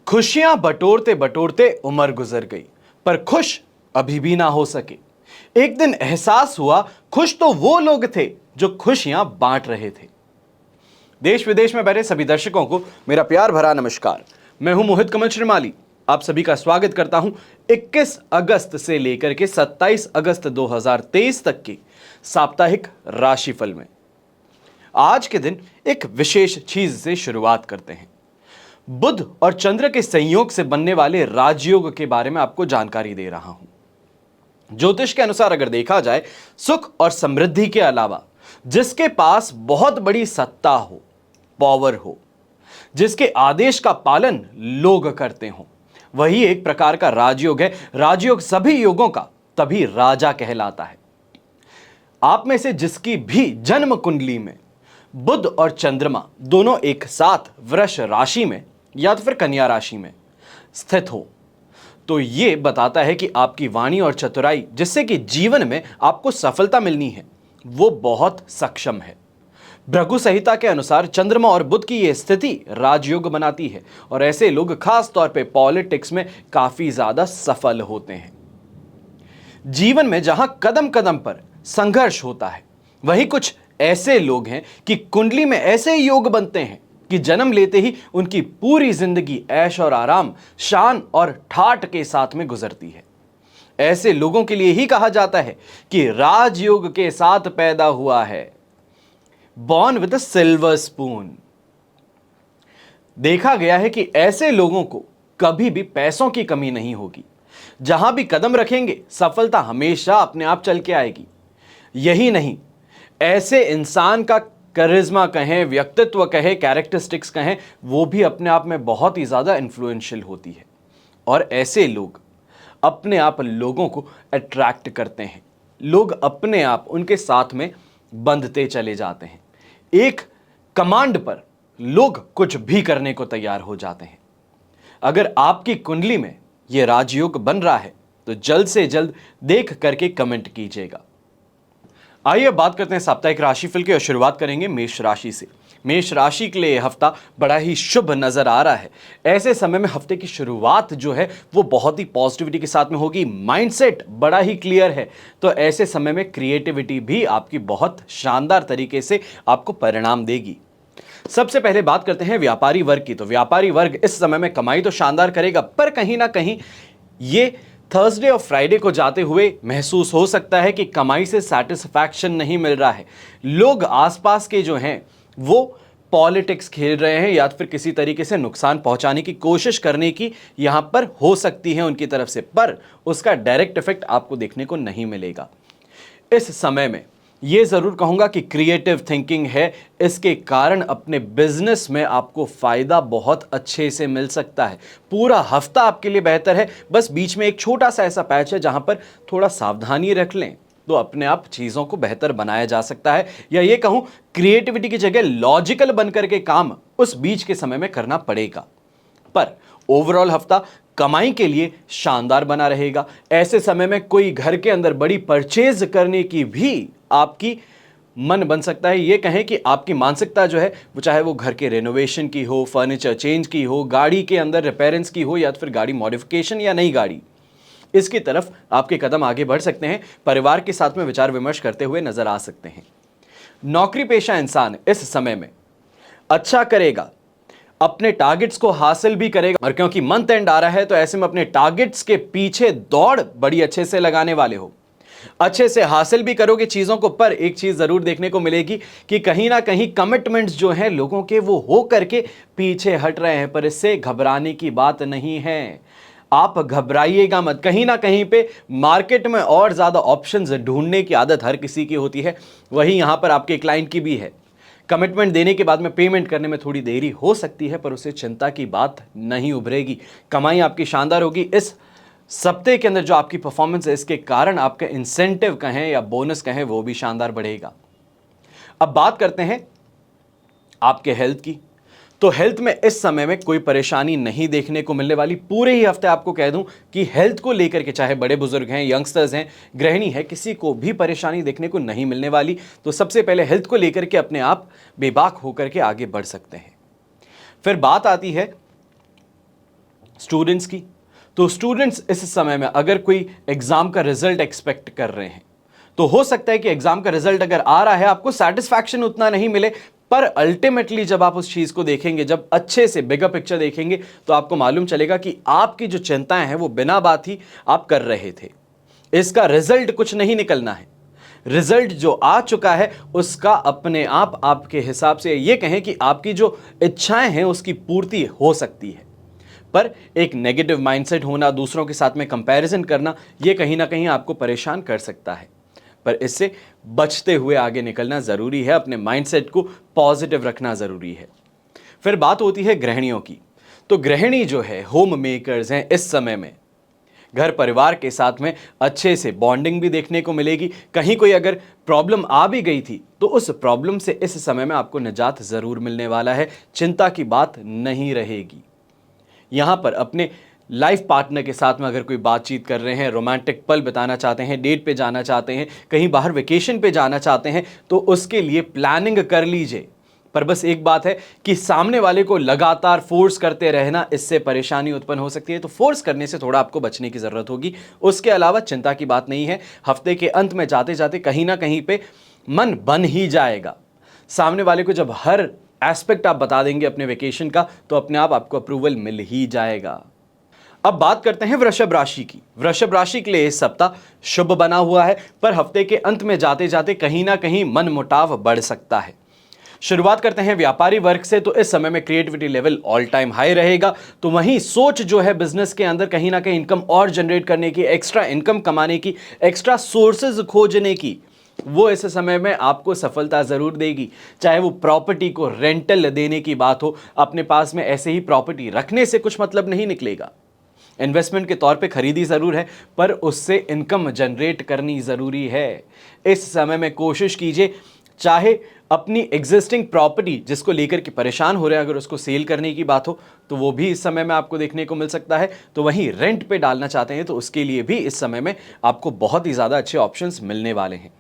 खुशियां बटोरते बटोरते उम्र गुजर गई, पर खुश अभी भी ना हो सके। एक दिन एहसास हुआ, खुश तो वो लोग थे जो खुशियां बांट रहे थे। देश विदेश में बैठे सभी दर्शकों को मेरा प्यार भरा नमस्कार। मैं हूं मोहित कमल श्रीमाली। आप सभी का स्वागत करता हूं 21 अगस्त से लेकर के 27 अगस्त 2023 तक की साप्ताहिक राशिफल में। आज के दिन एक विशेष चीज से शुरुआत करते हैं। बुध और चंद्र के संयोग से बनने वाले राजयोग के बारे में आपको जानकारी दे रहा हूं। ज्योतिष के अनुसार अगर देखा जाए, सुख और समृद्धि के अलावा जिसके पास बहुत बड़ी सत्ता हो, पावर हो, जिसके आदेश का पालन लोग करते हो, वही एक प्रकार का राजयोग है। राजयोग सभी योगों का तभी राजा कहलाता है। आप में से जिसकी भी जन्म कुंडली में बुध और चंद्रमा दोनों एक साथ वृष राशि में या तो फिर कन्या राशि में स्थित हो, तो यह बताता है कि आपकी वाणी और चतुराई, जिससे कि जीवन में आपको सफलता मिलनी है, वो बहुत सक्षम है। भृगु संहिता के अनुसार चंद्रमा और बुध की यह स्थिति राजयोग बनाती है और ऐसे लोग खास तौर पे पॉलिटिक्स में काफी ज्यादा सफल होते हैं। जीवन में जहां कदम कदम पर संघर्ष होता है, वहीं कुछ ऐसे लोग हैं कि कुंडली में ऐसे योग बनते हैं कि जन्म लेते ही उनकी पूरी जिंदगी ऐश और आराम, शान और ठाठ के साथ में गुजरती है। ऐसे लोगों के लिए ही कहा जाता है कि राजयोग के साथ पैदा हुआ है, born with a silver spoon. देखा गया है कि ऐसे लोगों को कभी भी पैसों की कमी नहीं होगी। जहां भी कदम रखेंगे, सफलता हमेशा अपने आप चल के आएगी। यही नहीं, ऐसे इंसान का करिश्मा कहें, व्यक्तित्व कहें, कैरेक्टरिस्टिक्स कहें, वो भी अपने आप में बहुत ही ज़्यादा इन्फ्लुएंशियल होती है और ऐसे लोग अपने आप लोगों को अट्रैक्ट करते हैं। लोग अपने आप उनके साथ में बंधते चले जाते हैं। एक कमांड पर लोग कुछ भी करने को तैयार हो जाते हैं। अगर आपकी कुंडली में यह राजयोग बन रहा है तो जल्द से जल्द देख करके कमेंट कीजिएगा। आइए बात करते हैं साप्ताहिक राशिफल की और शुरुआत करेंगे मेष राशि से। मेष राशि के लिए हफ्ता बड़ा ही शुभ नजर आ रहा है। ऐसे समय में हफ्ते की शुरुआत जो है वो बहुत ही पॉजिटिविटी के साथ में होगी। माइंडसेट बड़ा ही क्लियर है, तो ऐसे समय में क्रिएटिविटी भी आपकी बहुत शानदार तरीके से आपको परिणाम देगी। सबसे पहले बात करते हैं व्यापारी वर्ग की। तो व्यापारी वर्ग इस समय में कमाई तो शानदार करेगा, पर कहीं ना कहीं ये थर्सडे और फ्राइडे को जाते हुए महसूस हो सकता है कि कमाई से सैटिस्फैक्शन नहीं मिल रहा है। लोग आसपास के जो हैं वो पॉलिटिक्स खेल रहे हैं या फिर किसी तरीके से नुकसान पहुंचाने की कोशिश करने की यहां पर हो सकती है उनकी तरफ से, पर उसका डायरेक्ट इफेक्ट आपको देखने को नहीं मिलेगा। इस समय में ये जरूर कहूंगा कि क्रिएटिव थिंकिंग है, इसके कारण अपने बिजनेस में आपको फायदा बहुत अच्छे से मिल सकता है। पूरा हफ्ता आपके लिए बेहतर है, बस बीच में एक छोटा सा ऐसा पैच है जहां पर थोड़ा सावधानी रख लें तो अपने आप चीजों को बेहतर बनाया जा सकता है, या ये कहूं क्रिएटिविटी की जगह लॉजिकल बनकर के काम उस बीच के समय में करना पड़ेगा। पर ओवरऑल हफ्ता कमाई के लिए शानदार बना रहेगा। ऐसे समय में कोई घर के अंदर बड़ी परचेज करने की भी आपकी मन बन सकता है। ये कहें कि आपकी मानसिकता जो है वो, चाहे वो घर के रेनोवेशन की हो, फर्नीचर चेंज की हो, गाड़ी के अंदर रिपेयरेंस की हो, या फिर गाड़ी मॉडिफिकेशन या नई गाड़ी, इसकी तरफ आपके कदम आगे बढ़ सकते हैं। परिवार के साथ में विचार विमर्श करते हुए नजर आ सकते हैं। नौकरी पेशा इंसान इस समय में अच्छा करेगा, अपने टारगेट्स को हासिल भी करेगा, और क्योंकि मंथ एंड आ रहा है तो ऐसे में अपने टारगेट्स के पीछे दौड़ बड़ी अच्छे से लगाने वाले हो, अच्छे से हासिल भी करोगे चीजों को। पर एक चीज जरूर देखने को मिलेगी कि कहीं ना कहीं कमिटमेंट्स जो हैं लोगों के वो हो करके पीछे हट रहे हैं, पर इससे घबराने की बात नहीं है। आप घबराइएगा मत। कहीं ना कहीं पे मार्केट में और ज्यादा ऑप्शंस ढूंढने की आदत हर किसी की होती है, वही यहां पर आपके क्लाइंट की भी है। कमिटमेंट देने के बाद में पेमेंट करने में थोड़ी देरी हो सकती है, पर उसे चिंता की बात नहीं उभरेगी। कमाई आपकी शानदार होगी। इस सप्ताह के अंदर जो आपकी परफॉर्मेंस है, इसके कारण आपका इंसेंटिव कहें या बोनस कहें, वो भी शानदार बढ़ेगा। अब बात करते हैं आपके हेल्थ की। तो हेल्थ में इस समय में कोई परेशानी नहीं देखने को मिलने वाली। पूरे ही हफ्ते आपको कह दूं कि हेल्थ को लेकर के, चाहे बड़े बुजुर्ग हैं, यंगस्टर्स हैं, गृहिणी है, किसी को भी परेशानी देखने को नहीं मिलने वाली। तो सबसे पहले हेल्थ को लेकर के अपने आप बेबाक होकर के आगे बढ़ सकते हैं। फिर बात आती है स्टूडेंट्स की, तो स्टूडेंट्स इस समय में अगर कोई एग्जाम का रिजल्ट एक्सपेक्ट कर रहे हैं तो हो सकता है कि एग्जाम का रिजल्ट अगर आ रहा है आपको सेटिस्फैक्शन उतना नहीं मिले, पर अल्टीमेटली जब आप उस चीज को देखेंगे, जब अच्छे से बिगर पिक्चर देखेंगे, तो आपको मालूम चलेगा कि आपकी जो चिंताएं हैं वो बिना बात ही आप कर रहे थे। इसका रिजल्ट कुछ नहीं निकलना है। रिजल्ट जो आ चुका है उसका अपने आप आपके हिसाब से ये कहें कि आपकी जो इच्छाएं हैं उसकी पूर्ति हो सकती है, पर एक नेगेटिव माइंडसेट होना, दूसरों के साथ में कंपैरिजन करना, ये कहीं ना कहीं आपको परेशान कर सकता है। पर इससे बचते हुए आगे निकलना जरूरी है, अपने माइंडसेट को पॉजिटिव रखना जरूरी है। फिर बात होती है गृहिणियों की। तो गृहिणी जो है, होम मेकर्स हैं, इस समय में घर परिवार के साथ में अच्छे से बॉन्डिंग भी देखने को मिलेगी। कहीं कोई अगर प्रॉब्लम आ भी गई थी तो उस प्रॉब्लम से इस समय में आपको निजात जरूर मिलने वाला है, चिंता की बात नहीं रहेगी। यहां पर अपने लाइफ पार्टनर के साथ में अगर कोई बातचीत कर रहे हैं, रोमांटिक पल बिताना चाहते हैं, डेट पे जाना चाहते हैं, कहीं बाहर वेकेशन पे जाना चाहते हैं, तो उसके लिए प्लानिंग कर लीजिए। पर बस एक बात है कि सामने वाले को लगातार फोर्स करते रहना, इससे परेशानी उत्पन्न हो सकती है, तो फोर्स करने से थोड़ा आपको बचने की जरूरत होगी। उसके अलावा चिंता की बात नहीं है। हफ्ते के अंत में जाते जाते कहीं ना कहीं पे मन बन ही जाएगा। सामने वाले को जब हर एस्पेक्ट आप बता देंगे अपने वेकेशन का, तो अपने आप आपको अप्रूवल मिल ही जाएगा। अब बात करते हैं वृषभ राशि की। वृषभ राशि के लिए इस सप्ताह शुभ बना हुआ है, पर हफ्ते के अंत में जाते जाते कहीं ना कहीं मन मुटाव बढ़ सकता है। शुरुआत करते हैं व्यापारी वर्ग से। तो इस समय में creativity level all time high रहेगा। तो वहीं सोच जो है बिजनेस के अंदर कहीं ना कहीं इनकम और जनरेट करने की, एक्स्ट्रा इनकम कमाने की, एक्स्ट्रा सोर्सेज खोजने की, वो इस समय में आपको सफलता जरूर देगी। चाहे वो प्रॉपर्टी को रेंटल देने की बात हो, अपने पास में ऐसे ही प्रॉपर्टी रखने से कुछ मतलब नहीं निकलेगा। इन्वेस्टमेंट के तौर पे खरीदी जरूर है, पर उससे इनकम जनरेट करनी जरूरी है। इस समय में कोशिश कीजिए, चाहे अपनी एग्जिस्टिंग प्रॉपर्टी जिसको लेकर के परेशान हो रहे हैं, अगर उसको सेल करने की बात हो तो वो भी इस समय में आपको देखने को मिल सकता है। तो वहीं रेंट पे डालना चाहते हैं तो उसके लिए भी इस समय में आपको बहुत ही ज़्यादा अच्छे ऑप्शंस मिलने वाले हैं।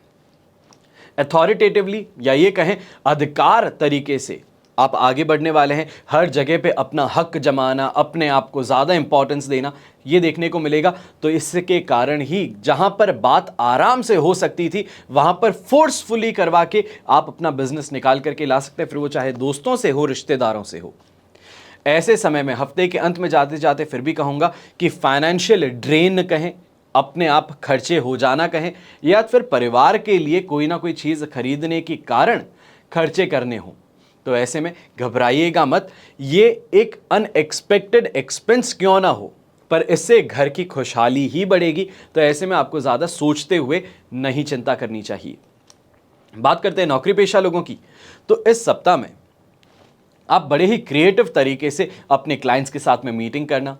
अथॉरिटेटिवली या ये कहें अधिकार तरीके से आप आगे बढ़ने वाले हैं। हर जगह पे अपना हक जमाना, अपने आप को ज़्यादा इंपॉर्टेंस देना, ये देखने को मिलेगा। तो इसके कारण ही जहां पर बात आराम से हो सकती थी वहां पर फोर्सफुली करवा के आप अपना बिजनेस निकाल करके ला सकते हैं, फिर वो चाहे दोस्तों से हो, रिश्तेदारों से हो। ऐसे समय में हफ्ते के अंत में जाते जाते फिर भी कहूँगा कि फाइनेंशियल ड्रेन कहें, अपने आप खर्चे हो जाना कहें, या फिर परिवार के लिए कोई ना कोई चीज़ खरीदने के कारण खर्चे करने हों, तो ऐसे में घबराइएगा मत। ये एक अनएक्सपेक्टेड एक्सपेंस क्यों ना हो, पर इससे घर की खुशहाली ही बढ़ेगी। तो ऐसे में आपको ज़्यादा सोचते हुए नहीं चिंता करनी चाहिए। बात करते हैं नौकरी पेशा लोगों की। तो इस सप्ताह में आप बड़े ही क्रिएटिव तरीके से अपने क्लाइंट्स के साथ में मीटिंग करना,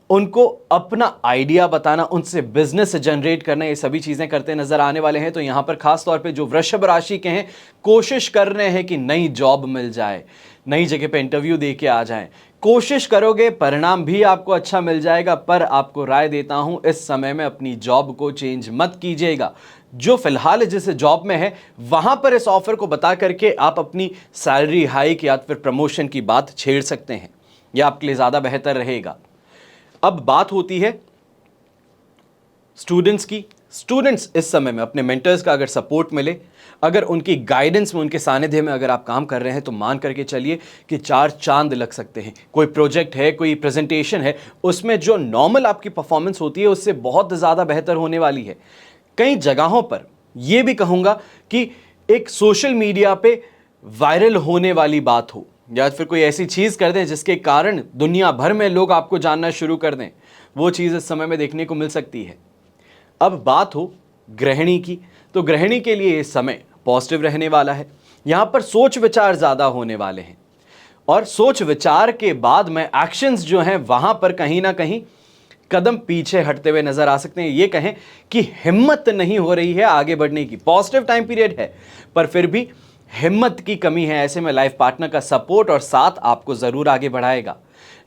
उनको अपना आइडिया बताना, उनसे बिजनेस जनरेट करना, ये सभी चीज़ें करते नजर आने वाले हैं। तो यहाँ पर खास तौर पे जो वृषभ राशि के हैं, कोशिश कर रहे हैं कि नई जॉब मिल जाए, नई जगह पे इंटरव्यू दे के आ जाएं। कोशिश करोगे, परिणाम भी आपको अच्छा मिल जाएगा। पर आपको राय देता हूं, इस समय में अपनी जॉब को चेंज मत कीजिएगा। जो फिलहाल जिस जॉब में है वहां पर इस ऑफर को बता करके आप अपनी सैलरी हाइक या फिर प्रमोशन की बात छेड़ सकते हैं, यह आपके लिए ज़्यादा बेहतर रहेगा। अब बात होती है स्टूडेंट्स की। स्टूडेंट्स इस समय में अपने मेंटर्स का अगर सपोर्ट मिले, अगर उनकी गाइडेंस में, उनके सानिध्य में अगर आप काम कर रहे हैं, तो मान करके चलिए कि 4 चांद लग सकते हैं। कोई प्रोजेक्ट है, कोई प्रेजेंटेशन है, उसमें जो नॉर्मल आपकी परफॉर्मेंस होती है उससे बहुत ज़्यादा बेहतर होने वाली है। कई जगहों पर यह भी कहूँगा कि एक सोशल मीडिया पे वायरल होने वाली बात हो, या फिर कोई ऐसी चीज़ कर दें जिसके कारण दुनिया भर में लोग आपको जानना शुरू कर दें, वो चीज़ इस समय में देखने को मिल सकती है। अब बात हो गृहिणी की, तो गृहिणी के लिए ये समय पॉजिटिव रहने वाला है। यहाँ पर सोच विचार ज़्यादा होने वाले हैं, और सोच विचार के बाद में एक्शंस जो हैं वहाँ पर कहीं ना कहीं कदम पीछे हटते हुए नजर आ सकते हैं। ये कहें कि हिम्मत नहीं हो रही है आगे बढ़ने की। पॉजिटिव टाइम पीरियड है, पर फिर भी हिम्मत की कमी है। ऐसे में लाइफ पार्टनर का सपोर्ट और साथ आपको ज़रूर आगे बढ़ाएगा।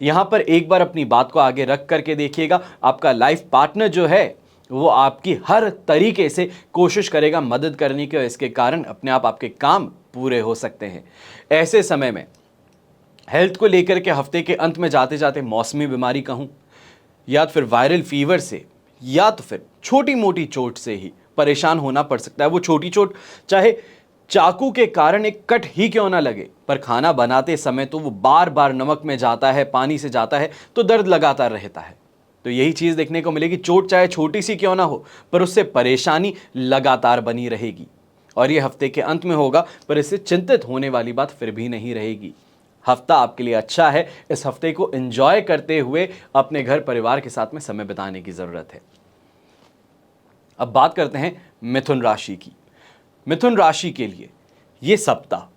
यहाँ पर एक बार अपनी बात को आगे रख करके देखिएगा, आपका लाइफ पार्टनर जो है वो आपकी हर तरीके से कोशिश करेगा मदद करने की, और इसके कारण अपने आप आपके काम पूरे हो सकते हैं। ऐसे समय में हेल्थ को लेकर के हफ्ते के अंत में जाते जाते मौसमी बीमारी कहूं या तो फिर वायरल फीवर से या तो फिर छोटी मोटी चोट से ही परेशान होना पड़ सकता है। वो छोटी चोट चाहे चाकू के कारण एक कट ही क्यों ना लगे, पर खाना बनाते समय तो वो बार बार नमक में जाता है, पानी से जाता है, तो दर्द लगातार रहता है। तो यही चीज देखने को मिलेगी, चोट चाहे छोटी सी क्यों ना हो पर उससे परेशानी लगातार बनी रहेगी और ये हफ्ते के अंत में होगा, पर इससे चिंतित होने वाली बात फिर भी नहीं रहेगी। हफ्ता आपके लिए अच्छा है, इस हफ्ते को एंजॉय करते हुए अपने घर परिवार के साथ में समय बिताने की जरूरत है। अब बात करते हैं मिथुन राशि की। मिथुन राशि के लिए ये सप्ताह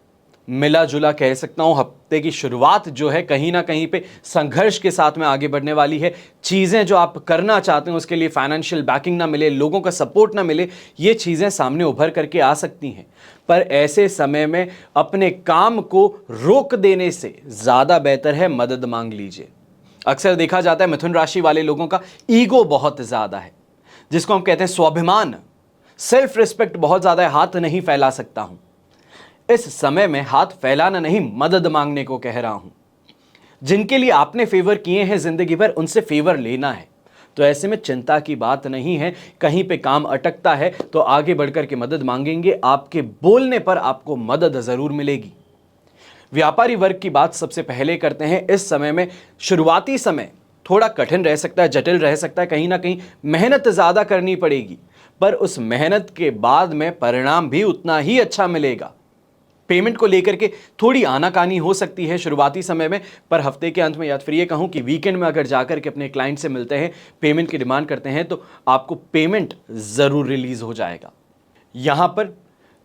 मिला जुला कह सकता हूं। हफ्ते की शुरुआत जो है कहीं ना कहीं पे संघर्ष के साथ में आगे बढ़ने वाली है। चीजें जो आप करना चाहते हैं उसके लिए फाइनेंशियल बैकिंग ना मिले, लोगों का सपोर्ट ना मिले, ये चीजें सामने उभर करके आ सकती हैं। पर ऐसे समय में अपने काम को रोक देने से ज्यादा बेहतर है मदद मांग लीजिए। अक्सर देखा जाता है मिथुन राशि वाले लोगों का ईगो बहुत ज्यादा है, जिसको हम कहते हैं स्वाभिमान, सेल्फ रिस्पेक्ट बहुत ज्यादा है, हाथ नहीं फैला सकता हूं। इस समय में हाथ फैलाना नहीं, मदद मांगने को कह रहा हूं। जिनके लिए आपने फेवर किए हैं जिंदगी भर, उनसे फेवर लेना है। तो ऐसे में चिंता की बात नहीं है। कहीं पे काम अटकता है तो आगे बढ़कर के मदद मांगेंगे, आपके बोलने पर आपको मदद जरूर मिलेगी। व्यापारी वर्ग की बात सबसे पहले करते हैं। इस समय में शुरुआती समय थोड़ा कठिन रह सकता है, जटिल रह सकता है, कहीं ना कहीं मेहनत ज्यादा करनी पड़ेगी, पर उस मेहनत के बाद में परिणाम भी उतना ही अच्छा मिलेगा। पेमेंट को लेकर के थोड़ी आनाकानी हो सकती है शुरुआती समय में, पर हफ्ते के अंत में या फिर ये कहूं कि वीकेंड में अगर जाकर के अपने क्लाइंट से मिलते हैं, पेमेंट की डिमांड करते हैं, तो आपको पेमेंट जरूर रिलीज हो जाएगा। यहां पर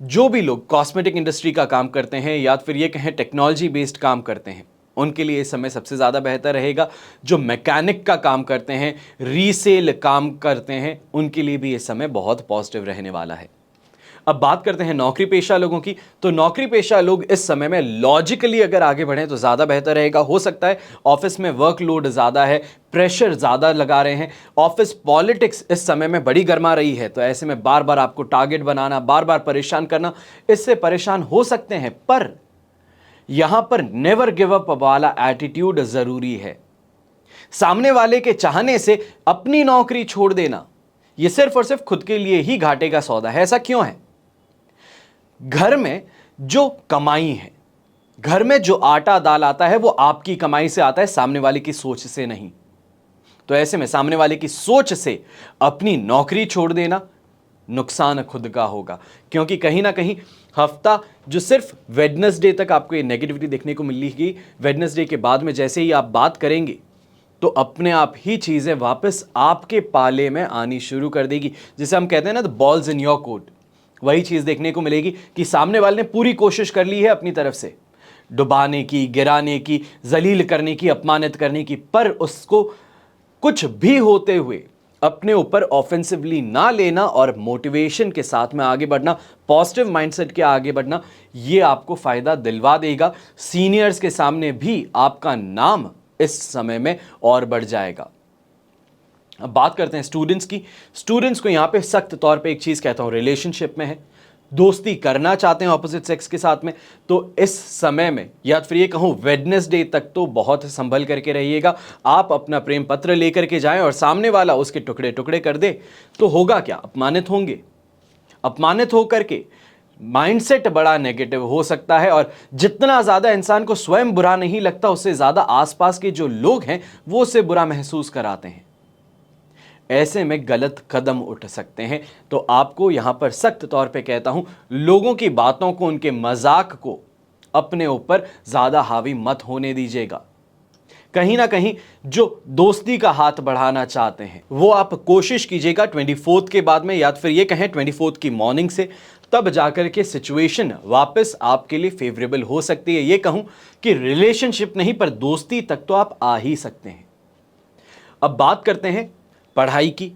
जो भी लोग कॉस्मेटिक इंडस्ट्री का काम करते हैं या फिर ये कहें टेक्नोलॉजी बेस्ड काम करते हैं, उनके लिए इस समय सबसे ज़्यादा बेहतर रहेगा। जो मैकेनिक का काम करते हैं, रीसेल काम करते हैं, उनके लिए भी इस समय बहुत पॉजिटिव रहने वाला है। अब बात करते हैं नौकरी पेशा लोगों की। तो नौकरी पेशा लोग इस समय में लॉजिकली अगर आगे बढ़ें तो ज़्यादा बेहतर रहेगा। हो सकता है ऑफिस में वर्कलोड ज़्यादा है, प्रेशर ज़्यादा लगा रहे हैं, ऑफिस पॉलिटिक्स इस समय में बड़ी गर्मा रही है, तो ऐसे में बार बार आपको टारगेट बनाना, बार बार परेशान करना, इससे परेशान हो सकते हैं। पर यहां पर नेवर गिव अप वाला एटीट्यूड जरूरी है। सामने वाले के चाहने से अपनी नौकरी छोड़ देना, यह सिर्फ और सिर्फ खुद के लिए ही घाटे का सौदा है। ऐसा क्यों है? घर में जो कमाई है, घर में जो आटा दाल आता है, वो आपकी कमाई से आता है, सामने वाले की सोच से नहीं। तो ऐसे में सामने वाले की सोच से अपनी नौकरी छोड़ देना नुकसान खुद का होगा, क्योंकि कहीं ना कहीं हफ्ता जो सिर्फ वेडनेसडे तक आपको ये नेगेटिविटी देखने को मिलेगी, वेडनेसडे के बाद में जैसे ही आप बात करेंगे तो अपने आप ही चीजें वापस आपके पाले में आनी शुरू कर देगी। जिसे हम कहते हैं ना, the balls in your court. वही चीज देखने को मिलेगी कि सामने वाले ने पूरी कोशिश कर ली है अपनी तरफ से डुबाने की, गिराने की, जलील करने की, अपमानित करने की, पर उसको कुछ भी होते हुए अपने ऊपर ऑफेंसिवली ना लेना और मोटिवेशन के साथ में आगे बढ़ना, पॉजिटिव माइंडसेट के आगे बढ़ना, ये आपको फायदा दिलवा देगा। सीनियर्स के सामने भी आपका नाम इस समय में और बढ़ जाएगा। अब बात करते हैं स्टूडेंट्स की। स्टूडेंट्स को यहां पे सख्त तौर पे एक चीज कहता हूं, रिलेशनशिप में है, दोस्ती करना चाहते हैं ऑपोजिट सेक्स के साथ में, तो इस समय में या फिर ये कहूं वेडनेसडे तक तो बहुत संभल करके रहिएगा। आप अपना प्रेम पत्र लेकर के जाएं और सामने वाला उसके टुकड़े टुकड़े कर दे तो होगा क्या? अपमानित होंगे। अपमानित होकर के माइंडसेट बड़ा नेगेटिव हो सकता है, और जितना ज्यादा इंसान को स्वयं बुरा नहीं लगता, उससे ज्यादा आसपास के जो लोग हैं वो उसे बुरा महसूस कराते हैं। ऐसे में गलत कदम उठ सकते हैं। तो आपको यहां पर सख्त तौर पे कहता हूं, लोगों की बातों को, उनके मजाक को अपने ऊपर ज्यादा हावी मत होने दीजिएगा। कहीं ना कहीं जो दोस्ती का हाथ बढ़ाना चाहते हैं वो आप कोशिश कीजिएगा 24 के बाद में, या फिर ये कहें 24 की मॉर्निंग से, तब जाकर के सिचुएशन वापस आपके लिए फेवरेबल हो सकती है। ये कहूं कि रिलेशनशिप नहीं पर दोस्ती तक तो आप आ ही सकते हैं। अब बात करते हैं पढ़ाई की,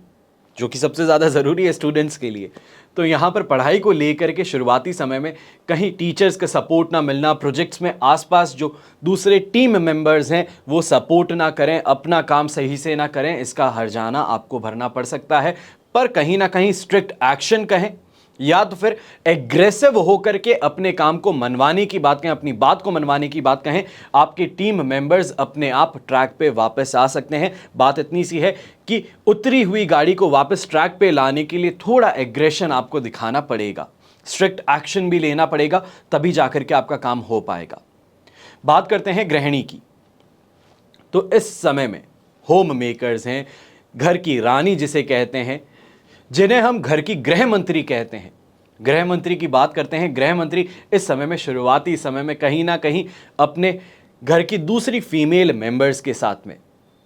जो कि सबसे ज़्यादा ज़रूरी है स्टूडेंट्स के लिए। तो यहाँ पर पढ़ाई को लेकर के शुरुआती समय में कहीं टीचर्स का सपोर्ट ना मिलना, प्रोजेक्ट्स में आसपास जो दूसरे टीम मेंबर्स हैं वो सपोर्ट ना करें, अपना काम सही से ना करें, इसका हर्जाना आपको भरना पड़ सकता है। पर कहीं ना कहीं स्ट्रिक्ट एक्शन कहें या तो फिर एग्रेसिव होकर के अपने काम को मनवाने की बात कहें, अपनी बात को मनवाने की बात कहें, आपके टीम मेंबर्स अपने आप ट्रैक पे वापस आ सकते हैं। बात इतनी सी है कि उतरी हुई गाड़ी को वापस ट्रैक पे लाने के लिए थोड़ा एग्रेशन आपको दिखाना पड़ेगा, स्ट्रिक्ट एक्शन भी लेना पड़ेगा, तभी जाकर के आपका काम हो पाएगा। बात करते हैं गृहिणी की। तो इस समय में होम मेकर्स हैं, घर की रानी जिसे कहते हैं, जिन्हें हम घर की गृह मंत्री कहते हैं, गृह मंत्री की बात करते हैं। गृह मंत्री इस समय में, शुरुआती समय में कहीं ना कहीं अपने घर की दूसरी फीमेल मेंबर्स के साथ में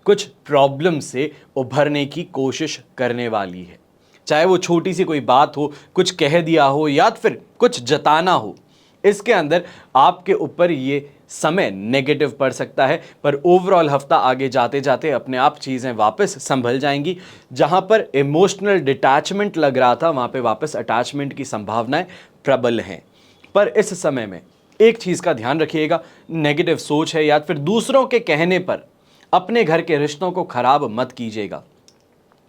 कुछ प्रॉब्लम से उभरने की कोशिश करने वाली है। चाहे वो छोटी सी कोई बात हो, कुछ कह दिया हो या फिर कुछ जताना हो, इसके अंदर आपके ऊपर ये समय नेगेटिव पड़ सकता है। पर ओवरऑल हफ्ता आगे जाते जाते अपने आप चीज़ें वापस संभल जाएंगी। जहां पर इमोशनल डिटैचमेंट लग रहा था, वहां पे वापस अटैचमेंट की संभावनाएं प्रबल हैं। पर इस समय में एक चीज़ का ध्यान रखिएगा, नेगेटिव सोच है या फिर दूसरों के कहने पर अपने घर के रिश्तों को खराब मत कीजिएगा।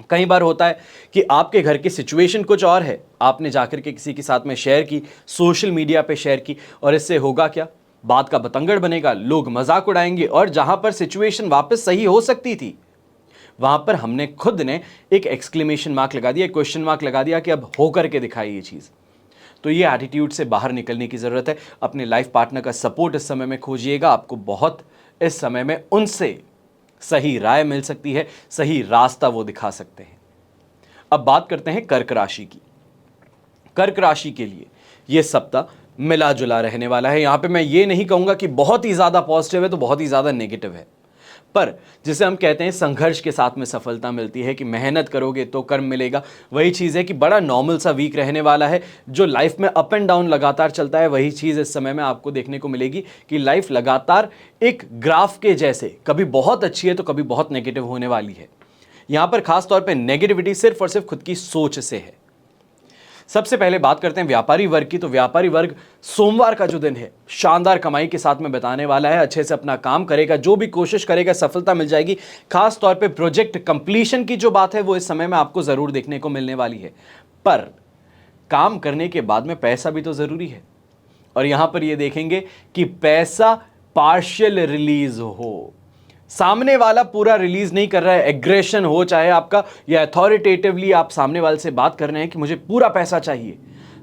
कई बार होता है कि आपके घर की सिचुएशन कुछ और है, आपने जाकर के किसी के साथ में शेयर की, सोशल मीडिया पे शेयर की, और इससे होगा क्या, बात का बतंगड़ बनेगा, लोग मजाक उड़ाएंगे, और जहां पर सिचुएशन वापस सही हो सकती थी, वहां पर हमने खुद ने एक एक्सक्लेमेशन मार्क लगा दिया, क्वेश्चन मार्क लगा दिया कि अब होकर के दिखाई ये चीज़। तो ये एटीट्यूड से बाहर निकलने की ज़रूरत है। अपने लाइफ पार्टनर का सपोर्ट इस समय में खोजिएगा, आपको बहुत इस समय में उनसे सही राय मिल सकती है, सही रास्ता वो दिखा सकते हैं। अब बात करते हैं कर्क राशि की। कर्क राशि के लिए ये सप्ताह मिला जुला रहने वाला है। यहां पे मैं ये नहीं कहूंगा कि बहुत ही ज्यादा पॉजिटिव है तो बहुत ही ज्यादा नेगेटिव है, पर जिसे हम कहते हैं संघर्ष के साथ में सफलता मिलती है, कि मेहनत करोगे तो कर्म मिलेगा। वही चीज़ है कि बड़ा नॉर्मल सा वीक रहने वाला है। जो लाइफ में अप एंड डाउन लगातार चलता है, वही चीज़ इस समय में आपको देखने को मिलेगी कि लाइफ लगातार एक ग्राफ के जैसे कभी बहुत अच्छी है तो कभी बहुत नेगेटिव होने वाली है। यहां पर खास तौर पे नेगेटिविटी सिर्फ और सिर्फ खुद की सोच से है। सबसे पहले बात करते हैं व्यापारी वर्ग की। तो व्यापारी वर्ग सोमवार का जो दिन है शानदार कमाई के साथ में बिताने वाला है, अच्छे से अपना काम करेगा, जो भी कोशिश करेगा सफलता मिल जाएगी। खास तौर पे प्रोजेक्ट कंप्लीशन की जो बात है वो इस समय में आपको जरूर देखने को मिलने वाली है। पर काम करने के बाद में पैसा भी तो जरूरी है, और यहां पर ये देखेंगे कि पैसा पार्शियल रिलीज हो, सामने वाला पूरा रिलीज नहीं कर रहा है, एग्रेशन हो चाहे आपका, या अथॉरिटेटिवली आप सामने वाले से बात कर रहे हैं कि मुझे पूरा पैसा चाहिए,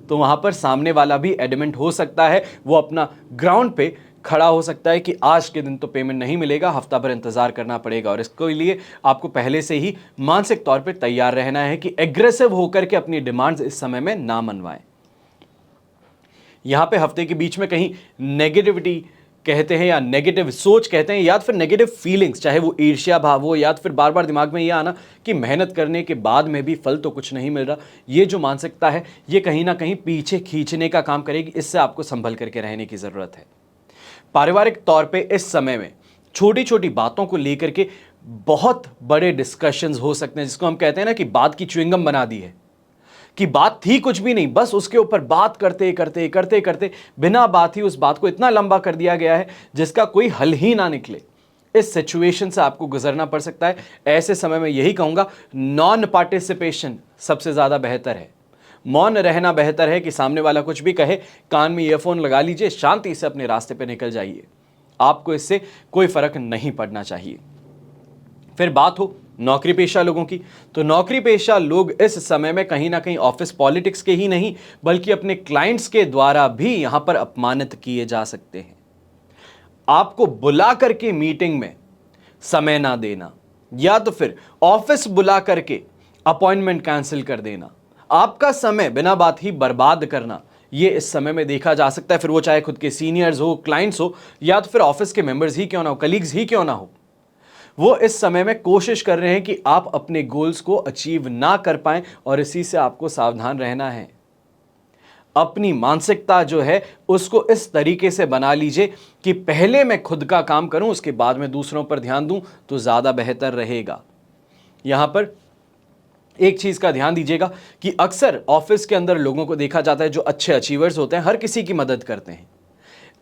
तो वहां पर सामने वाला भी एडमेंट हो सकता है, वो अपना ग्राउंड पे खड़ा हो सकता है कि आज के दिन तो पेमेंट नहीं मिलेगा, हफ्ता भर इंतजार करना पड़ेगा। और इसके लिए आपको पहले से ही मानसिक तौर पर तैयार रहना है कि एग्रेसिव होकर के अपनी डिमांड्स इस समय में ना मनवाएं। यहां पे हफ्ते के बीच में कहीं नेगेटिविटी कहते हैं या नेगेटिव सोच कहते हैं या फिर नेगेटिव फीलिंग्स, चाहे वो ईर्ष्या भाव हो या फिर बार बार दिमाग में ये आना कि मेहनत करने के बाद में भी फल तो कुछ नहीं मिल रहा, ये जो मानसिकता है ये कहीं ना कहीं पीछे खींचने का काम करेगी। इससे आपको संभल करके रहने की ज़रूरत है। पारिवारिक तौर पर इस समय में छोटी छोटी बातों को लेकर के बहुत बड़े डिस्कशंस हो सकते हैं, जिसको हम कहते हैं ना कि बात की च्युइंगम बना दी है, कि बात थी कुछ भी नहीं, बस उसके ऊपर बात करते करते करते करते बिना बात ही उस बात को इतना लंबा कर दिया गया है जिसका कोई हल ही ना निकले। इस सिचुएशन से आपको गुजरना पड़ सकता है। ऐसे समय में यही कहूंगा, नॉन पार्टिसिपेशन सबसे ज़्यादा बेहतर है, मौन रहना बेहतर है। कि सामने वाला कुछ भी कहे, कान में ईयरफोन लगा लीजिए, शांति से अपने रास्ते पर निकल जाइए, आपको इससे कोई फर्क नहीं पड़ना चाहिए। फिर बात हो नौकरी पेशा लोगों की, तो नौकरी पेशा लोग इस समय में कहीं ना कहीं ऑफिस पॉलिटिक्स के ही नहीं बल्कि अपने क्लाइंट्स के द्वारा भी यहां पर अपमानित किए जा सकते हैं। आपको बुला करके मीटिंग में समय ना देना या तो फिर ऑफिस बुला करके अपॉइंटमेंट कैंसिल कर देना, आपका समय बिना बात ही बर्बाद करना, ये इस समय में देखा जा सकता है। फिर वो चाहे खुद के सीनियर्स हो, क्लाइंट्स हो, या तो फिर ऑफिस के मेंबर्स ही क्यों ना हो, कलीग्स ही क्यों ना हो, वो इस समय में कोशिश कर रहे हैं कि आप अपने गोल्स को अचीव ना कर पाएं, और इसी से आपको सावधान रहना है। अपनी मानसिकता जो है उसको इस तरीके से बना लीजिए कि पहले मैं खुद का काम करूं, उसके बाद में दूसरों पर ध्यान दूं, तो ज़्यादा बेहतर रहेगा। यहां पर एक चीज़ का ध्यान दीजिएगा कि अक्सर ऑफिस के अंदर लोगों को देखा जाता है जो अच्छे अचीवर्स होते हैं, हर किसी की मदद करते हैं।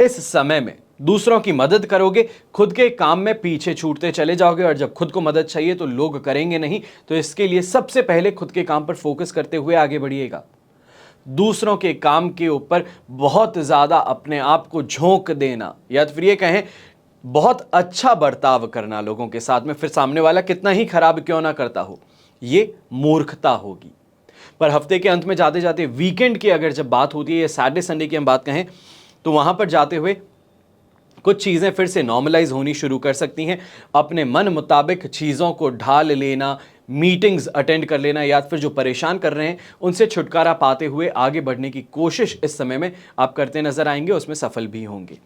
इस समय में दूसरों की मदद करोगे, खुद के काम में पीछे छूटते चले जाओगे, और जब खुद को मदद चाहिए तो लोग करेंगे नहीं। तो इसके लिए सबसे पहले खुद के काम पर फोकस करते हुए आगे बढ़िएगा। दूसरों के काम के ऊपर बहुत ज़्यादा अपने आप को झोंक देना, या फिर ये कहें बहुत अच्छा बर्ताव करना लोगों के साथ में, फिर सामने वाला कितना ही खराब क्यों ना करता हो, ये मूर्खता होगी। पर हफ्ते के अंत में जाते जाते वीकेंड की अगर जब बात होती है या सैटरडे संडे की हम बात कहें, तो वहां पर जाते हुए कुछ चीज़ें फिर से नॉर्मलाइज होनी शुरू कर सकती हैं। अपने मन मुताबिक चीज़ों को ढाल लेना, मीटिंग्स अटेंड कर लेना, या फिर जो परेशान कर रहे हैं उनसे छुटकारा पाते हुए आगे बढ़ने की कोशिश इस समय में आप करते नजर आएंगे, उसमें सफल भी होंगे।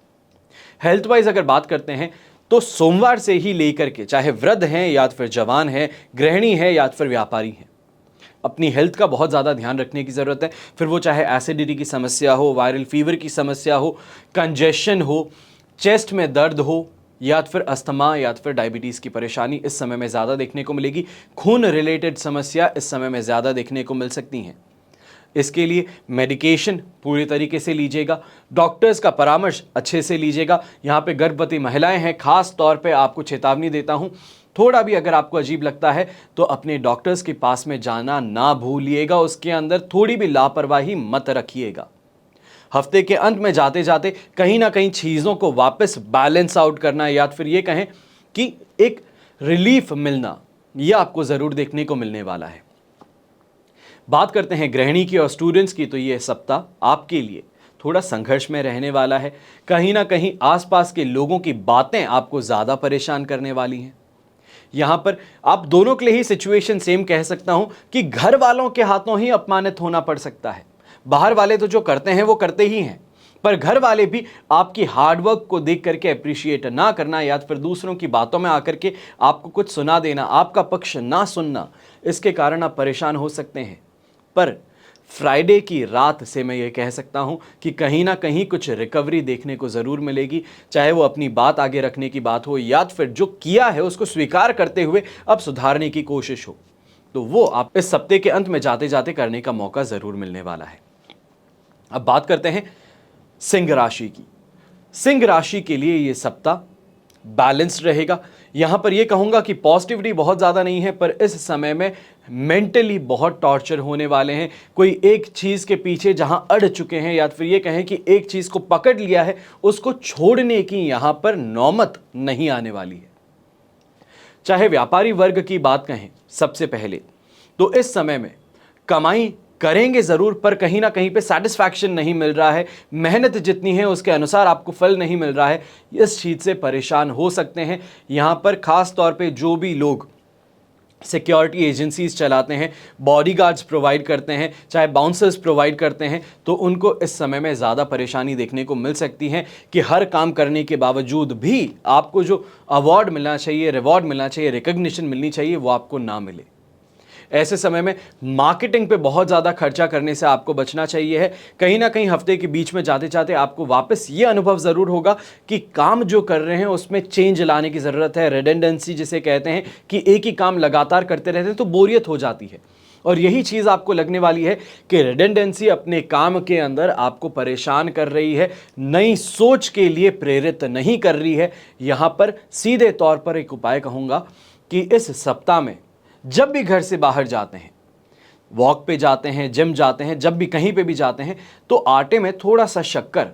हेल्थ वाइज अगर बात करते हैं तो सोमवार से ही लेकर के, चाहे वृद्ध हैं या फिर जवान हैं, गृहिणी है या फिर व्यापारी हैं, अपनी हेल्थ का बहुत ज़्यादा ध्यान रखने की ज़रूरत है। फिर वो चाहे एसिडिटी की समस्या हो, वायरल फीवर की समस्या हो, कंजेशन हो, चेस्ट में दर्द हो, या फिर अस्थमा या फिर डायबिटीज़ की परेशानी इस समय में ज़्यादा देखने को मिलेगी। खून रिलेटेड समस्या इस समय में ज़्यादा देखने को मिल सकती हैं। इसके लिए मेडिकेशन पूरी तरीके से लीजिएगा, डॉक्टर्स का परामर्श अच्छे से लीजिएगा। यहाँ पे गर्भवती महिलाएं हैं, खास तौर पे आपको चेतावनी देता हूँ, थोड़ा भी अगर आपको अजीब लगता है तो अपने डॉक्टर्स के पास में जाना ना भूलिएगा, उसके अंदर थोड़ी भी लापरवाही मत रखिएगा। हफ्ते के अंत में जाते जाते कहीं ना कहीं चीज़ों को वापस बैलेंस आउट करना, या फिर ये कहें कि एक रिलीफ मिलना, यह आपको ज़रूर देखने को मिलने वाला है। बात करते हैं गृहिणी की और स्टूडेंट्स की, तो ये सप्ताह आपके लिए थोड़ा संघर्ष में रहने वाला है। कहीं ना कहीं आसपास के लोगों की बातें आपको ज़्यादा परेशान करने वाली हैं। यहाँ पर आप दोनों के लिए ही सिचुएशन सेम कह सकता हूँ कि घर वालों के हाथों ही अपमानित होना पड़ सकता है। बाहर वाले तो जो करते हैं वो करते ही हैं, पर घर वाले भी आपकी हार्डवर्क को देख करके अप्रिशिएट ना करना, या फिर दूसरों की बातों में आकर के आपको कुछ सुना देना, आपका पक्ष ना सुनना, इसके कारण आप परेशान हो सकते हैं। पर फ्राइडे की रात से मैं ये कह सकता हूँ कि कहीं ना कहीं कुछ रिकवरी देखने को ज़रूर मिलेगी, चाहे वो अपनी बात आगे रखने की बात हो, या फिर जो किया है उसको स्वीकार करते हुए अब सुधारने की कोशिश हो, तो वो आप इस सप्ताह के अंत में जाते जाते करने का मौका ज़रूर मिलने वाला है। अब बात करते हैं सिंह राशि की। सिंह राशि के लिए ये सप्ताह बैलेंस्ड रहेगा। यहां पर यह कहूंगा कि पॉजिटिविटी बहुत ज़्यादा नहीं है, पर इस समय में मेंटली बहुत टॉर्चर होने वाले हैं। कोई एक चीज़ के पीछे जहां अड़ चुके हैं, या फिर ये कहें कि एक चीज़ को पकड़ लिया है, उसको छोड़ने की यहां पर नौबत नहीं आने वाली है। चाहे व्यापारी वर्ग की बात कहें, सबसे पहले तो इस समय में कमाई करेंगे ज़रूर, पर कहीं ना कहीं पे सेटिस्फैक्शन नहीं मिल रहा है। मेहनत जितनी है उसके अनुसार आपको फल नहीं मिल रहा है, इस चीज़ से परेशान हो सकते हैं। यहाँ पर ख़ास तौर पे जो भी लोग सिक्योरिटी एजेंसीज चलाते हैं, बॉडीगार्ड्स प्रोवाइड करते हैं, चाहे बाउंसर्स प्रोवाइड करते हैं, तो उनको इस समय में ज़्यादा परेशानी देखने को मिल सकती है कि हर काम करने के बावजूद भी आपको जो अवार्ड मिलना चाहिए, रिवॉर्ड मिलना चाहिए, रिकग्निशन मिलनी चाहिए, वो आपको ना मिले। ऐसे समय में मार्केटिंग पे बहुत ज़्यादा खर्चा करने से आपको बचना चाहिए है। कहीं ना कहीं हफ्ते के बीच में जाते जाते आपको वापस ये अनुभव ज़रूर होगा कि काम जो कर रहे हैं उसमें चेंज लाने की ज़रूरत है। रिडेंडेंसी जिसे कहते हैं कि एक ही काम लगातार करते रहते हैं तो बोरियत हो जाती है, और यही चीज़ आपको लगने वाली है कि रिडेंडेंसी अपने काम के अंदर आपको परेशान कर रही है, नई सोच के लिए प्रेरित नहीं कर रही है। यहाँ पर सीधे तौर पर एक उपाय कहूँगा कि इस सप्ताह में जब भी घर से बाहर जाते हैं, वॉक पे जाते हैं, जिम जाते हैं, जब भी कहीं पे भी जाते हैं, तो आटे में थोड़ा सा शक्कर